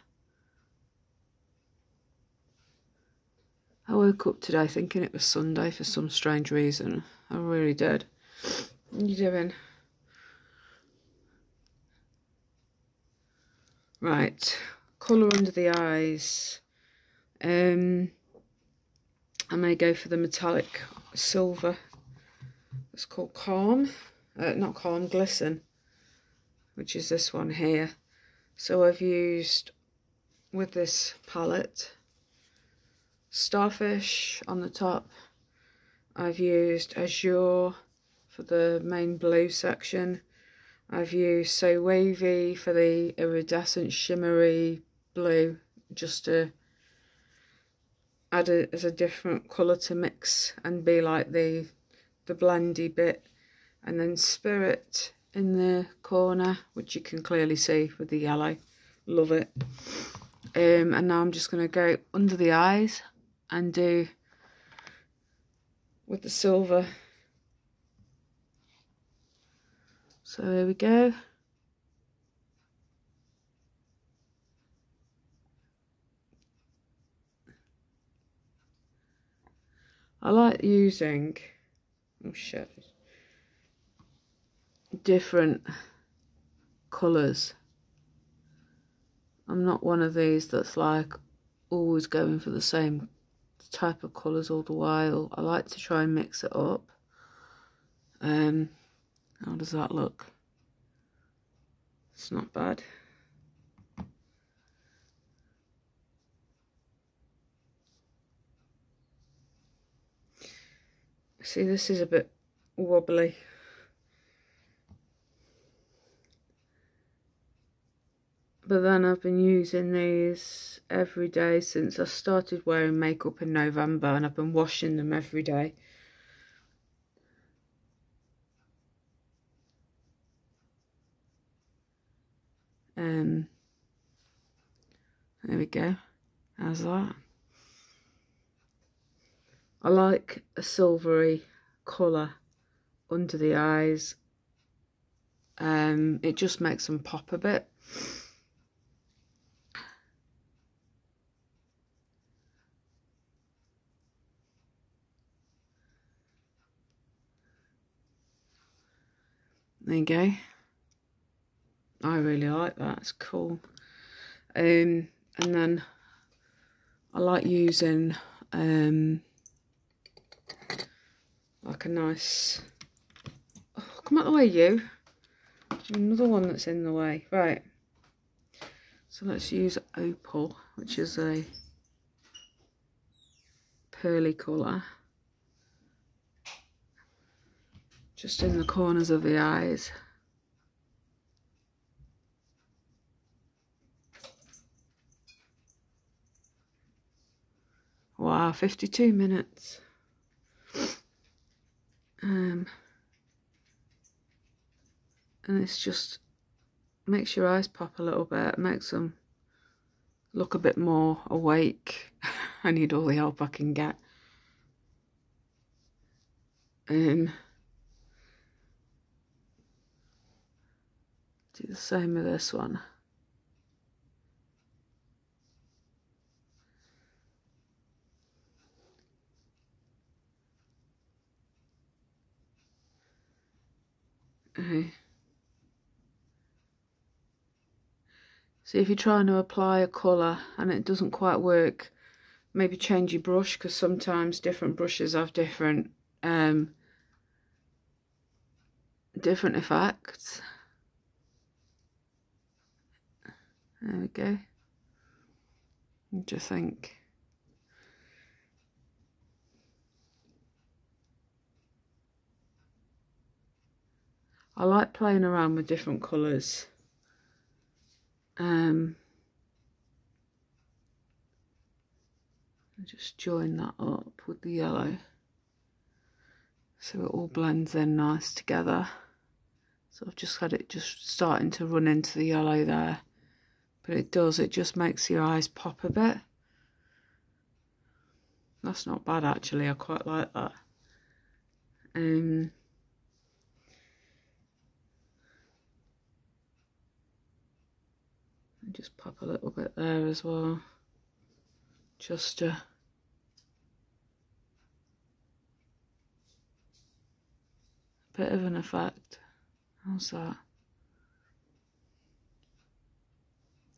I woke up today thinking it was Sunday for some strange reason. I really did. What are you doing? Right, colour under the eyes. I may go for the metallic silver. It's called Calm. Not Calm, Glisten, which is this one here. So I've used, with this palette, Starfish on the top. I've used Azure for the main blue section. I've used So Wavy for the iridescent shimmery blue, just to add it as a different colour to mix and be like the blendy bit. And then Spirit in the corner, which you can clearly see with the yellow. Love it. And now I'm just going to go under the eyes and do with the silver. So there we go. I like using, oh shit, different colours. I'm not one of these that's like always going for the same type of colours all the while. I like to try and mix it up. How does that look? It's not bad. See, this is a bit wobbly. But then I've been using these every day since I started wearing makeup in November, and I've been washing them every day. There we go. How's that? I like a silvery colour under the eyes. It just makes them pop a bit. There you go. I really like that. It's cool. And then I like using like a nice, oh, come out the way, you. Another one that's in the way. Right. So let's use Opal, which is a pearly colour. Just in the corners of the eyes. Wow, 52 minutes. And it's just makes your eyes pop a little bit, makes them look a bit more awake. I need all the help I can get. Do the same with this one. Okay. See, if you're trying to apply a colour and it doesn't quite work, maybe change your brush, because sometimes different brushes have different effects. There we go. What do you think? I like playing around with different colours. Just join that up with the yellow so it all blends in nice together. So I've just had it just starting to run into the yellow there, but it just makes your eyes pop a bit. That's not bad actually, I quite like that. Just pop a little bit there as well, just a bit of an effect. How's that?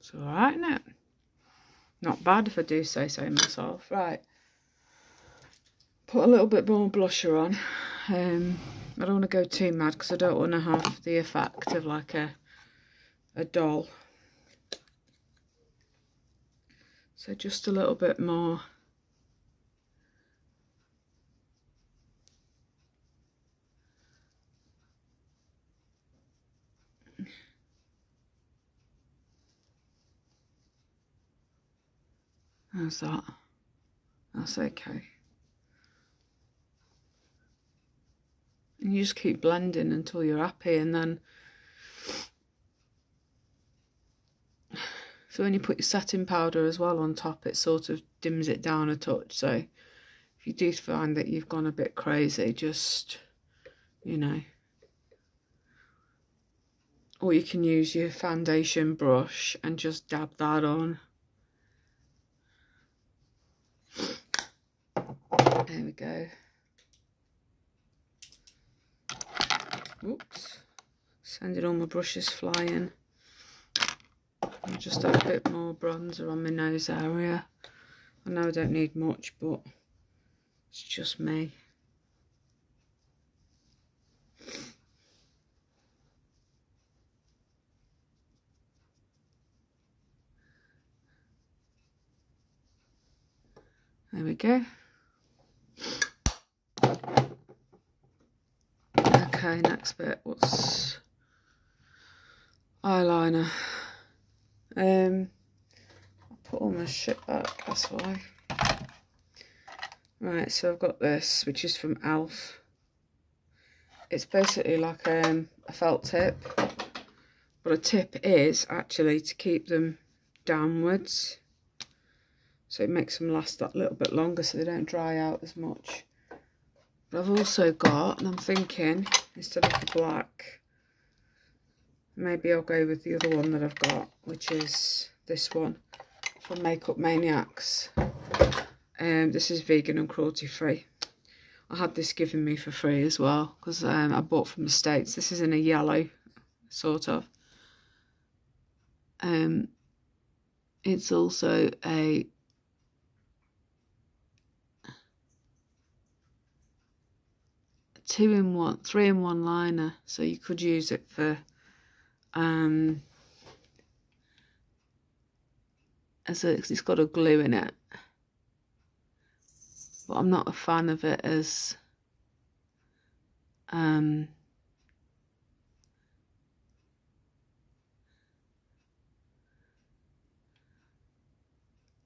It's alright, isn't it? Not bad if I do say so myself. Right, put a little bit more blusher on. I don't want to go too mad because I don't want to have the effect of like a doll. So just a little bit more. How's that? That's okay. And you just keep blending until you're happy, and then so when you put your setting powder as well on top, it sort of dims it down a touch. So if you do find that you've gone a bit crazy, just, you know, or you can use your foundation brush and just dab that on. There we go. Oops. Sending all my brushes flying. I'll just add a bit more bronzer on my nose area. I know I don't need much, but it's just me. There we go. Okay, next bit. What's eyeliner? I put all my shit back, that's why. Right, so I've got this, which is from Elf. It's basically like a felt tip, but a tip is actually to keep them downwards, so it makes them last that little bit longer, so they don't dry out as much. But I've also got, and I'm thinking, instead of the black, maybe I'll go with the other one that I've got, which is this one from Makeup Maniacs. This is vegan and cruelty free. I had this given me for free as well, because I bought from the States. This is in a yellow, sort of. It's also a three-in-one liner, so you could use it for it's got a glue in it, but I'm not a fan of it as a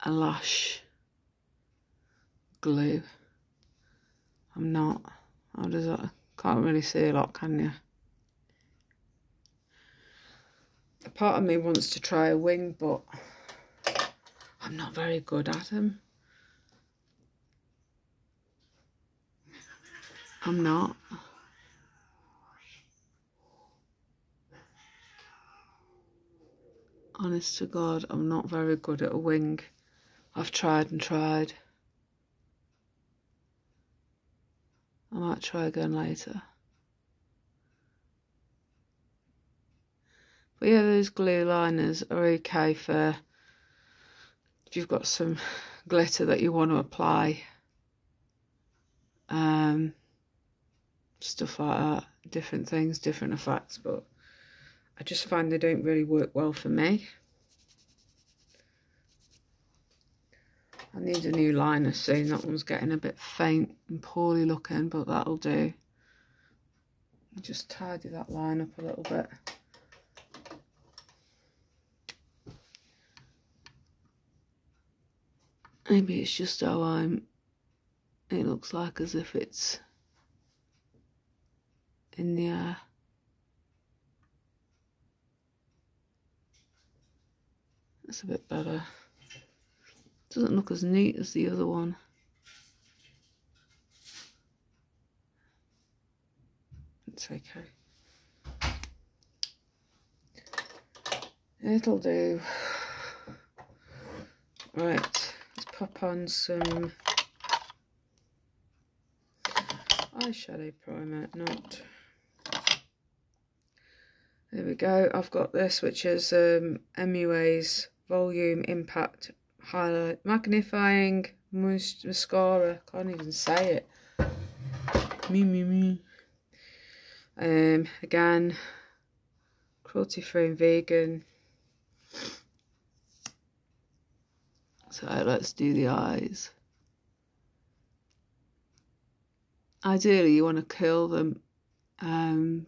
lash glue. I'm not. How does that? Can't really see a lot, can you? A part of me wants to try a wing, but I'm not very good at them. I'm not. Honest to God, I'm not very good at a wing. I've tried and tried. I might try again later. But yeah, those glue liners are okay for if you've got some glitter that you want to apply. Stuff like that. Different things, different effects, but I just find they don't really work well for me. I need a new liner soon. That one's getting a bit faint and poorly looking, but that'll do. Just tidy that line up a little bit. Maybe it's just how it looks like as if it's in the air. That's a bit better. Doesn't look as neat as the other one. It's okay. It'll do. Right, let's pop on some eyeshadow primer. Not. There we go. I've got this, which is MUA's Volume Impact Highlight Magnifying Mascara. Can't even say it. Me. Again, cruelty free and vegan. So let's do the eyes. Ideally, you want to curl them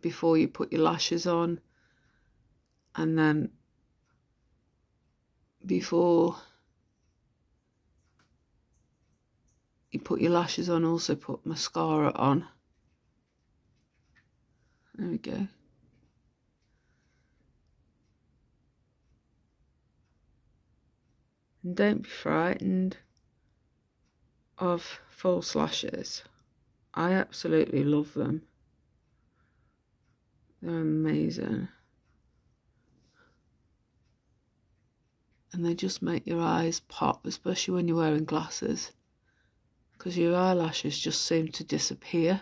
before you put your lashes on, and then before you put your lashes on, also put mascara on. There we go. And don't be frightened of false lashes. I absolutely love them. They're amazing. And they just make your eyes pop, especially when you're wearing glasses. because your eyelashes just seem to disappear.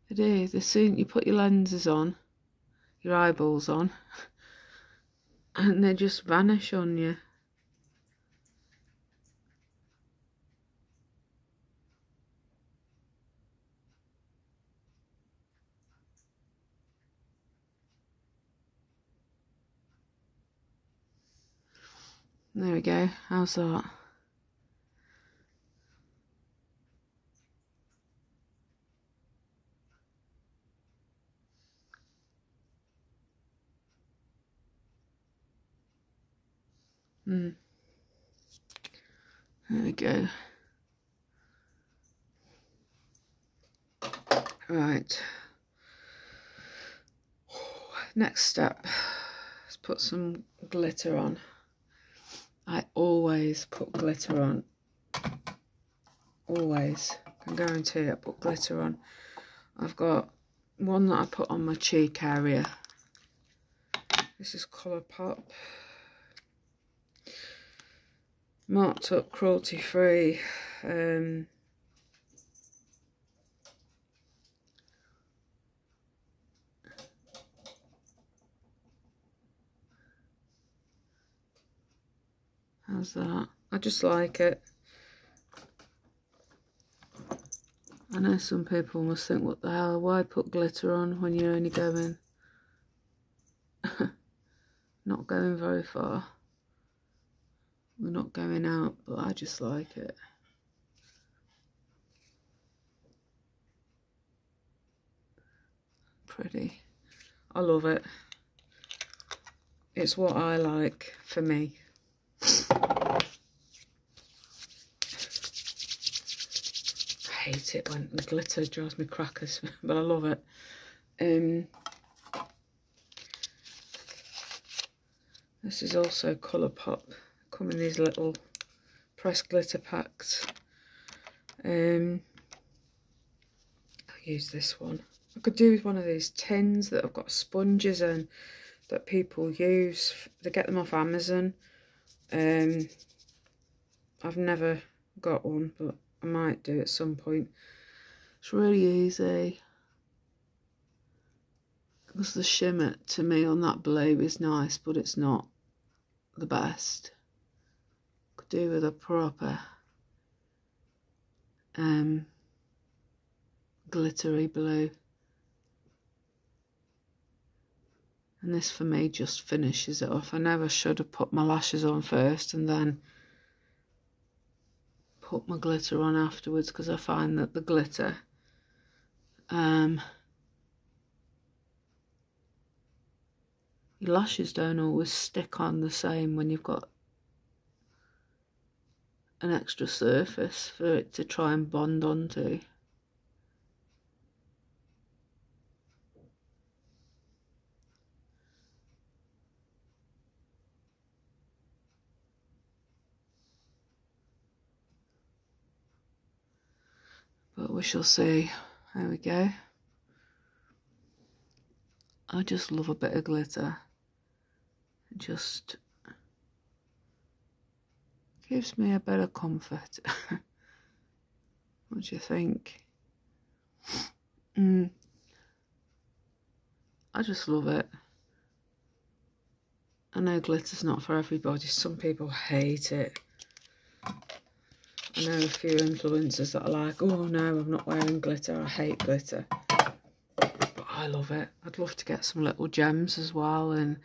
They do. As soon you put your lenses on, your eyeballs on, and they just vanish on you. There we go. How's that? There we go. Right. Next step. Let's put some glitter on. I always put glitter on. Always. I can guarantee I put glitter on. I've got one that I put on my cheek area. This is Colourpop. Marked up, cruelty free. How's that? I just like it. I know some people must think, what the hell, why put glitter on when you're only going not going very far. We're not going out, but I just like it. Pretty. I love it. It's what I like for me. I hate it when the glitter drives me crackers, but I love it. This is also Colourpop. Come in these little pressed glitter packs. I'll use this one. I could do with one of these tins that have got sponges in that people use. They get them off Amazon. I've never got one, but I might do at some point. It's really easy. Because the shimmer to me on that blue is nice, but it's not the best. Could do with a proper glittery blue. And this for me just finishes it off. I never should have put my lashes on first and then put my glitter on afterwards, because I find that the glitter your lashes don't always stick on the same when you've got an extra surface for it to try and bond onto. But we shall see. There we go. I just love a bit of glitter. It just gives me a bit of comfort. What do you think? I just love it. I know glitter's not for everybody. Some people hate it. I know a few influencers that are like, oh no, I'm not wearing glitter, I hate glitter. But I love it. I'd love to get some little gems as well and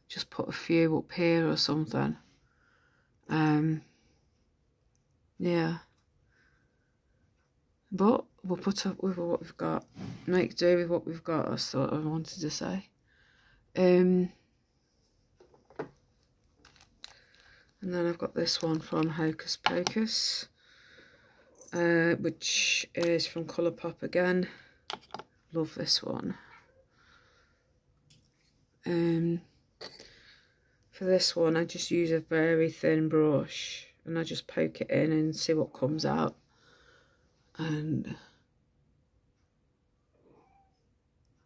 just put a few up here or something. Yeah. But we'll put up with what we've got. Make do with what we've got, that's what I wanted to say. And then I've got this one from Hocus Pocus, which is from Colourpop again. Love this one. For this one, I just use a very thin brush and I just poke it in and see what comes out. And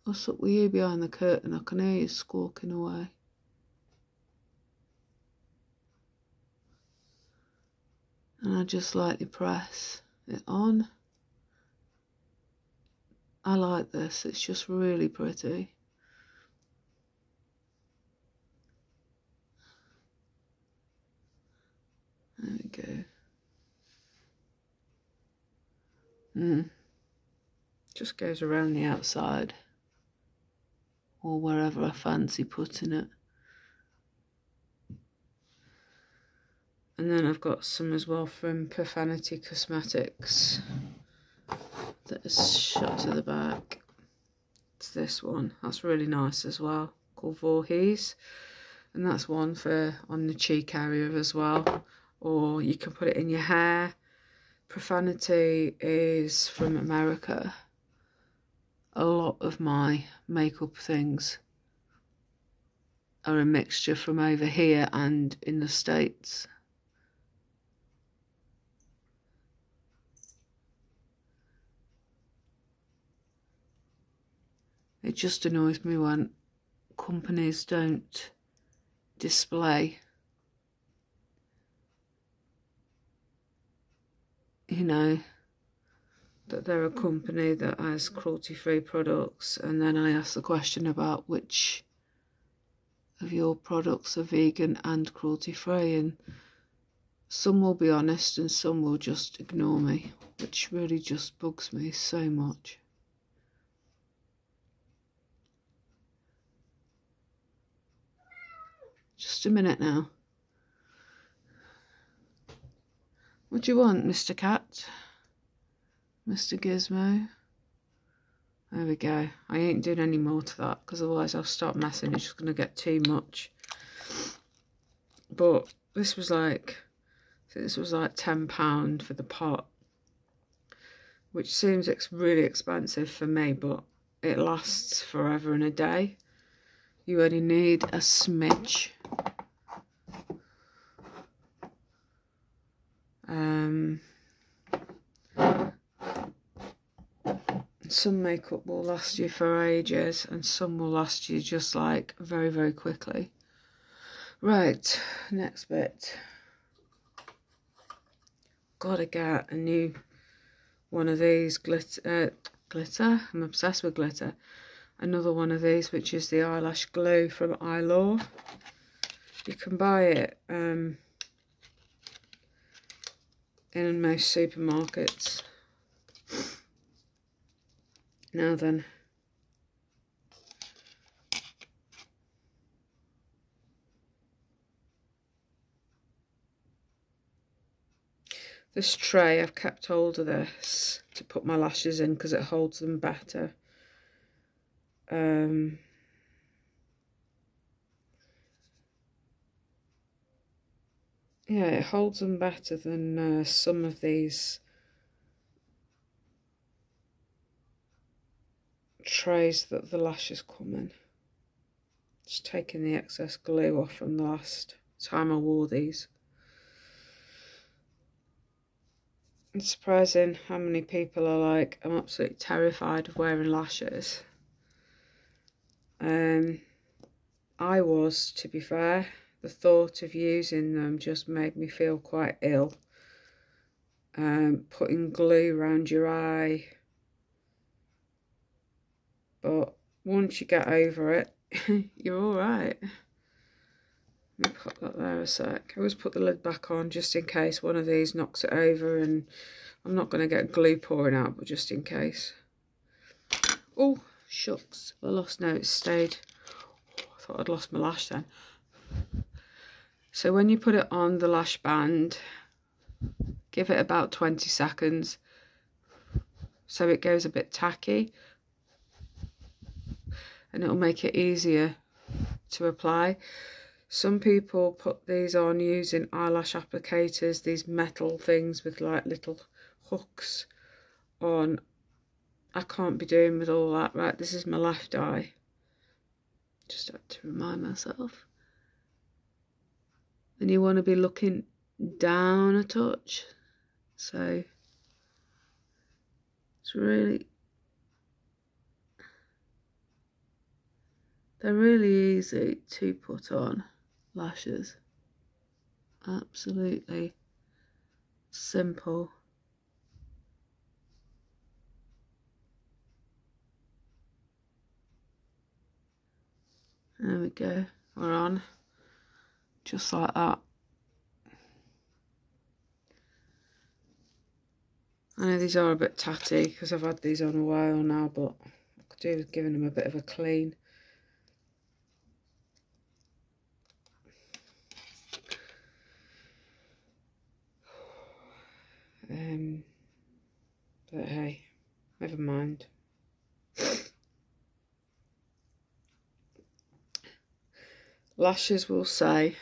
What's up with you behind the curtain? I can hear you squawking away. And I just lightly press it on. I like this, it's just really pretty. There we go. Just goes around the outside, or wherever I fancy putting it. And then I've got some as well from Profanity Cosmetics that is shut to the back. It's this one, that's really nice as well, called Voorhees. And that's one for on the cheek area as well, or you can put it in your hair. Profanity is from America. A lot of my makeup things are a mixture from over here and in the States. It just annoys me when companies don't display, you know, that they're a company that has cruelty-free products, and then I ask the question about which of your products are vegan and cruelty-free, and some will be honest and some will just ignore me, which really just bugs me so much. Just a minute now. What do you want, Mr. Cat? Mr. Gizmo? There we go. I ain't doing any more to that because otherwise I'll start messing. It's just going to get too much. But this was like, I think this was like £10 for the pot, which seems really expensive for me, but it lasts forever and a day. You only need a smidge. Some makeup will last you for ages and some will last you just like very, very quickly. Right, next bit. Gotta get a new one of these glitter. I'm obsessed with glitter. Another one of these, which is the Eyelash Glue from Eyeliner. You can buy it in most supermarkets. Now then, this tray, I've kept hold of this to put my lashes in because it holds them better. Yeah, it holds them better than some of these trays that the lashes come in. Just taking the excess glue off from the last time I wore these. It's surprising how many people are like, I'm absolutely terrified of wearing lashes. I was, to be fair. The thought of using them just made me feel quite ill. Putting glue around your eye. But once you get over it, you're alright. Let me pop that there a sec. I always put the lid back on just in case one of these knocks it over, and I'm not going to get glue pouring out, but just in case. Oh, shucks. I lost, no, it stayed. Oh, I thought I'd lost my lash then. So when you put it on the lash band, give it about 20 seconds so it goes a bit tacky, and it'll make it easier to apply. Some people put these on using eyelash applicators, these metal things with like little hooks on. I can't be doing with all that. Right, this is my left eye. Just had to remind myself. And you want to be looking down a touch. So it's really They're really easy to put on, lashes. Absolutely simple. There we go, we're on. Just like that. I know these are a bit tatty because I've had these on a while now, but I could do with giving them a bit of a clean. But hey, never mind. Lashes will say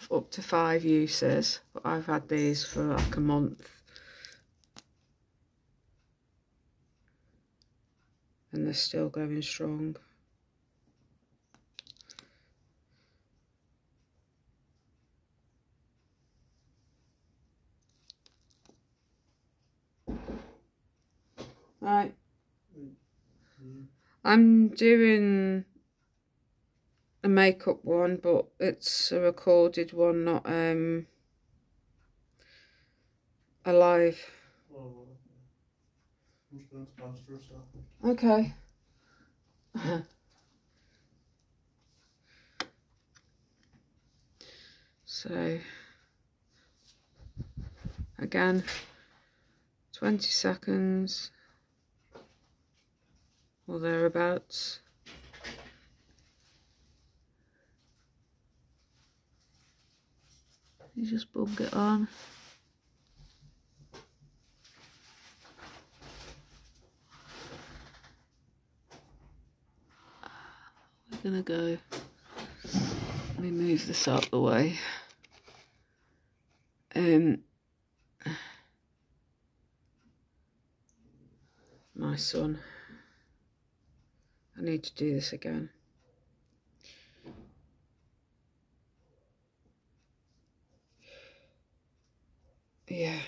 up to 5 uses, but I've had these for like a month. And they're still going strong. Right. I'm doing a makeup one, but it's a recorded one, not a live. Okay. So again, 20 seconds or thereabouts. You just bung it on. We're gonna go. Let me move this out the way. My son. I need to do this again. Yeah.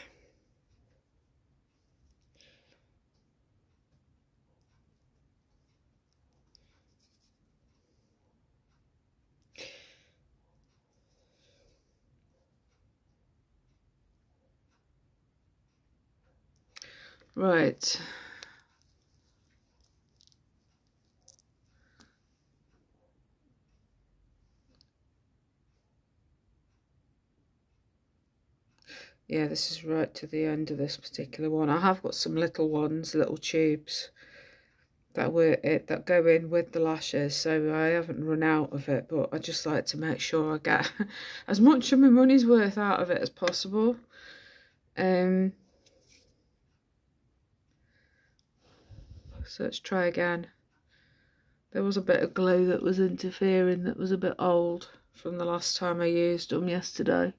Right. Yeah, this is right to the end of this particular one. I have got some little ones, little tubes that go in with the lashes, so I haven't run out of it, but I just like to make sure I get as much of my money's worth out of it as possible. So let's try again. There was a bit of glue that was interfering, that was a bit old from the last time I used them yesterday.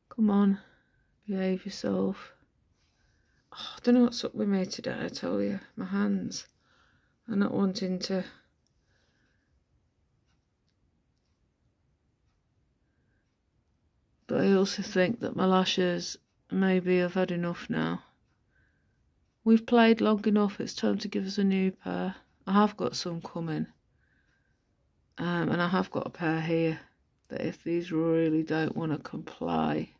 Come on, behave yourself. Oh, I don't know what's up with me today, I tell you. My hands are not wanting to. But I also think that my lashes, maybe I've had enough now. We've played long enough, it's time to give us a new pair. I have got some coming. And I have got a pair here that if these really don't want to comply.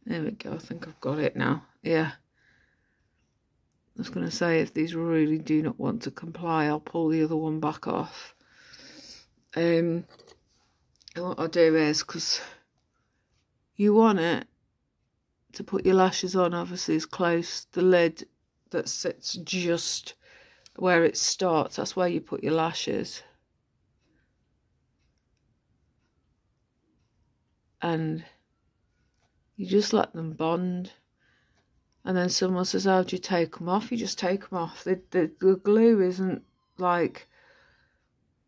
There we go, I think I've got it now. Yeah. I was going to say, if these really do not want to comply, I'll pull the other one back off. And what I'll do is, because you want it to put your lashes on, obviously, as close, the lid that sits just where it starts, that's where you put your lashes. And you just let them bond. And then someone says, how do you take them off? You just take them off. The glue isn't like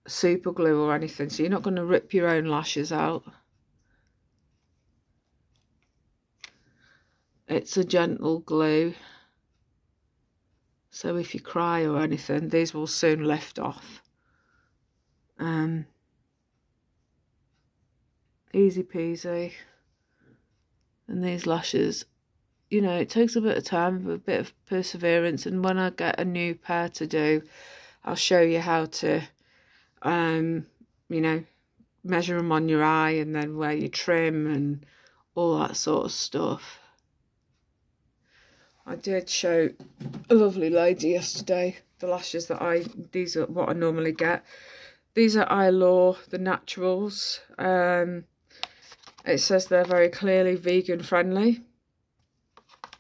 super glue or anything, so you're not going to rip your own lashes out. It's a gentle glue. So if you cry or anything, these will soon lift off. easy peasy. And these lashes, you know, it takes a bit of time, a bit of perseverance. And when I get a new pair to do, I'll show you how to, you know, measure them on your eye and then where you trim and all that sort of stuff. I did show a lovely lady yesterday the lashes that these are what I normally get. These are Eyelash, the naturals. It says they're very clearly vegan friendly.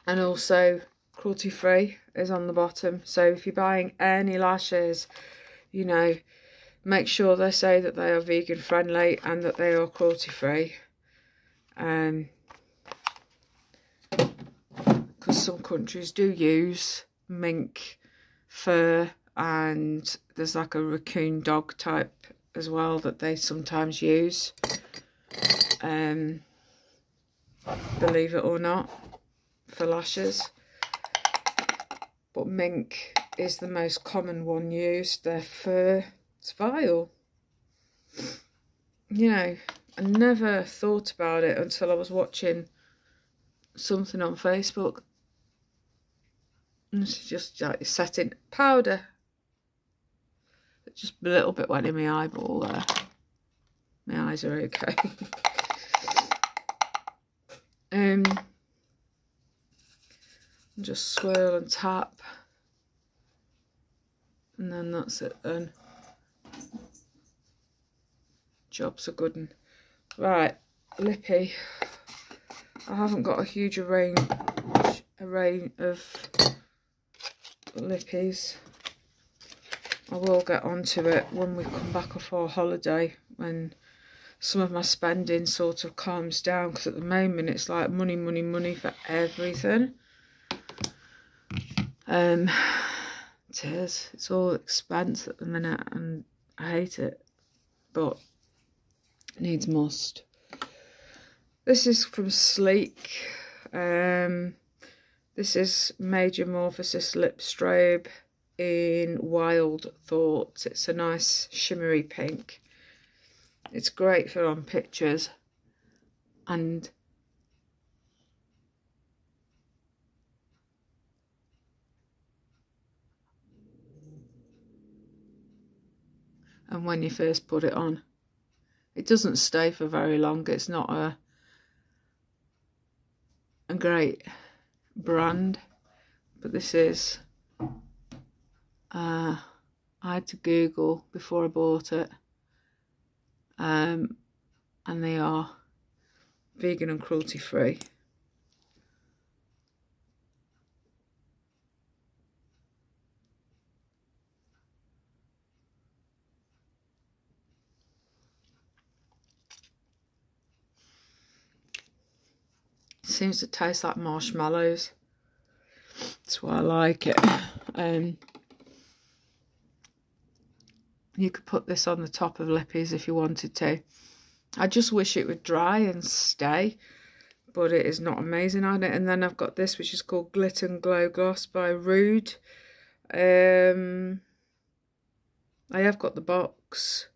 And also cruelty free is on the bottom. So if you're buying any lashes, you know, make sure they say that they are vegan friendly and that they are cruelty free. Because some countries do use mink fur, and there's like a raccoon dog type as well that they sometimes use, believe it or not, for lashes. But mink is the most common one used. Their fur, it's vile. You know, I never thought about it until I was watching something on Facebook. And it's just like setting powder. It just a little bit went in my eyeball there. My eyes are okay. Just swirl and tap. And then that's it then. Job's a good one. Right, lippy. I haven't got a huge array of lippies. I will get onto it when we come back off our holiday, when some of my spending sort of calms down, because at the moment it's like money, money, money for everything. It is. It's all expense at the minute and I hate it, but needs must. This is from Sleek. This is Major Morphosis Lip Strobe in Wild Thoughts. It's a nice shimmery pink. It's great for on pictures, and when you first put it on, it doesn't stay for very long. It's not a great brand, but this is I had to Google before I bought it, and they are vegan and cruelty free. It seems to taste like marshmallows. That's why I like it. You could put this on the top of lippies if you wanted to. I just wish it would dry and stay, but it is not amazing on it. And then I've got this, which is called Glit and Glow Gloss by Rude. I have got the box,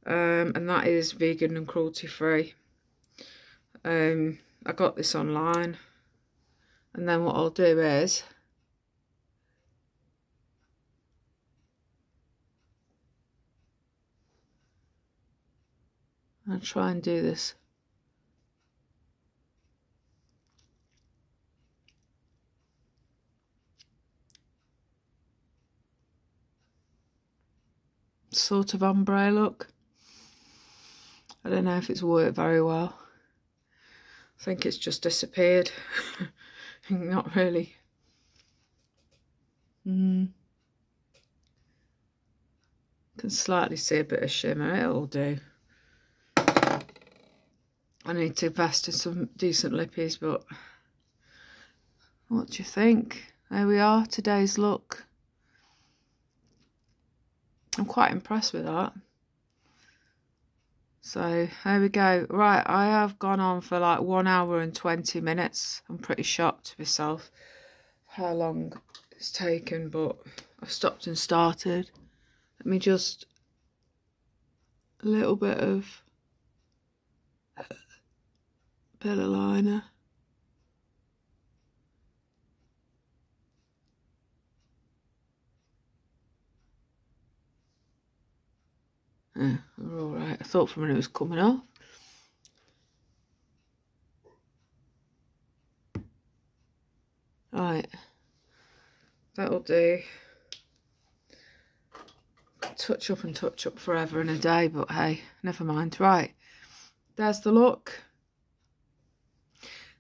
and that is vegan and cruelty free. I got this online, and then what I'll do is I'll try and do this. Sort of ombre look. I don't know if it's worked very well. I think it's just disappeared. Not really. Can slightly see a bit of shimmer. It'll do. I need to invest in some decent lippies, but what do you think? There we are, today's look. I'm quite impressed with that. So there we go. Right, I have gone on for like 1 hour and 20 minutes. I'm pretty shocked myself how long it's taken, but I stopped and started. Let me just a little bit of bit of liner. Yeah, we're all right. I thought for a minute it was coming off. Right, that'll do. Touch up and touch up forever and a day, but hey, never mind. Right, there's the look.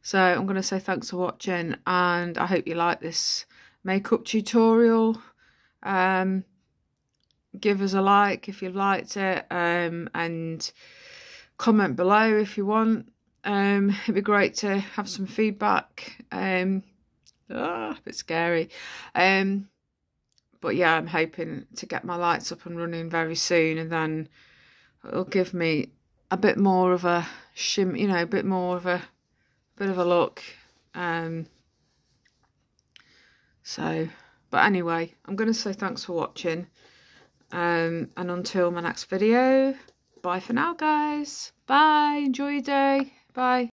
So I'm going to say thanks for watching, and I hope you like this makeup tutorial. Give us a like if you've liked it, and comment below if you want. It'd be great to have some feedback. A bit scary. But yeah, I'm hoping to get my lights up and running very soon, and then it'll give me a bit more of a shim, you know, a bit more of a bit of a look. But anyway, I'm going to say thanks for watching, and until my next video, bye for now, guys. Bye, enjoy your day, bye.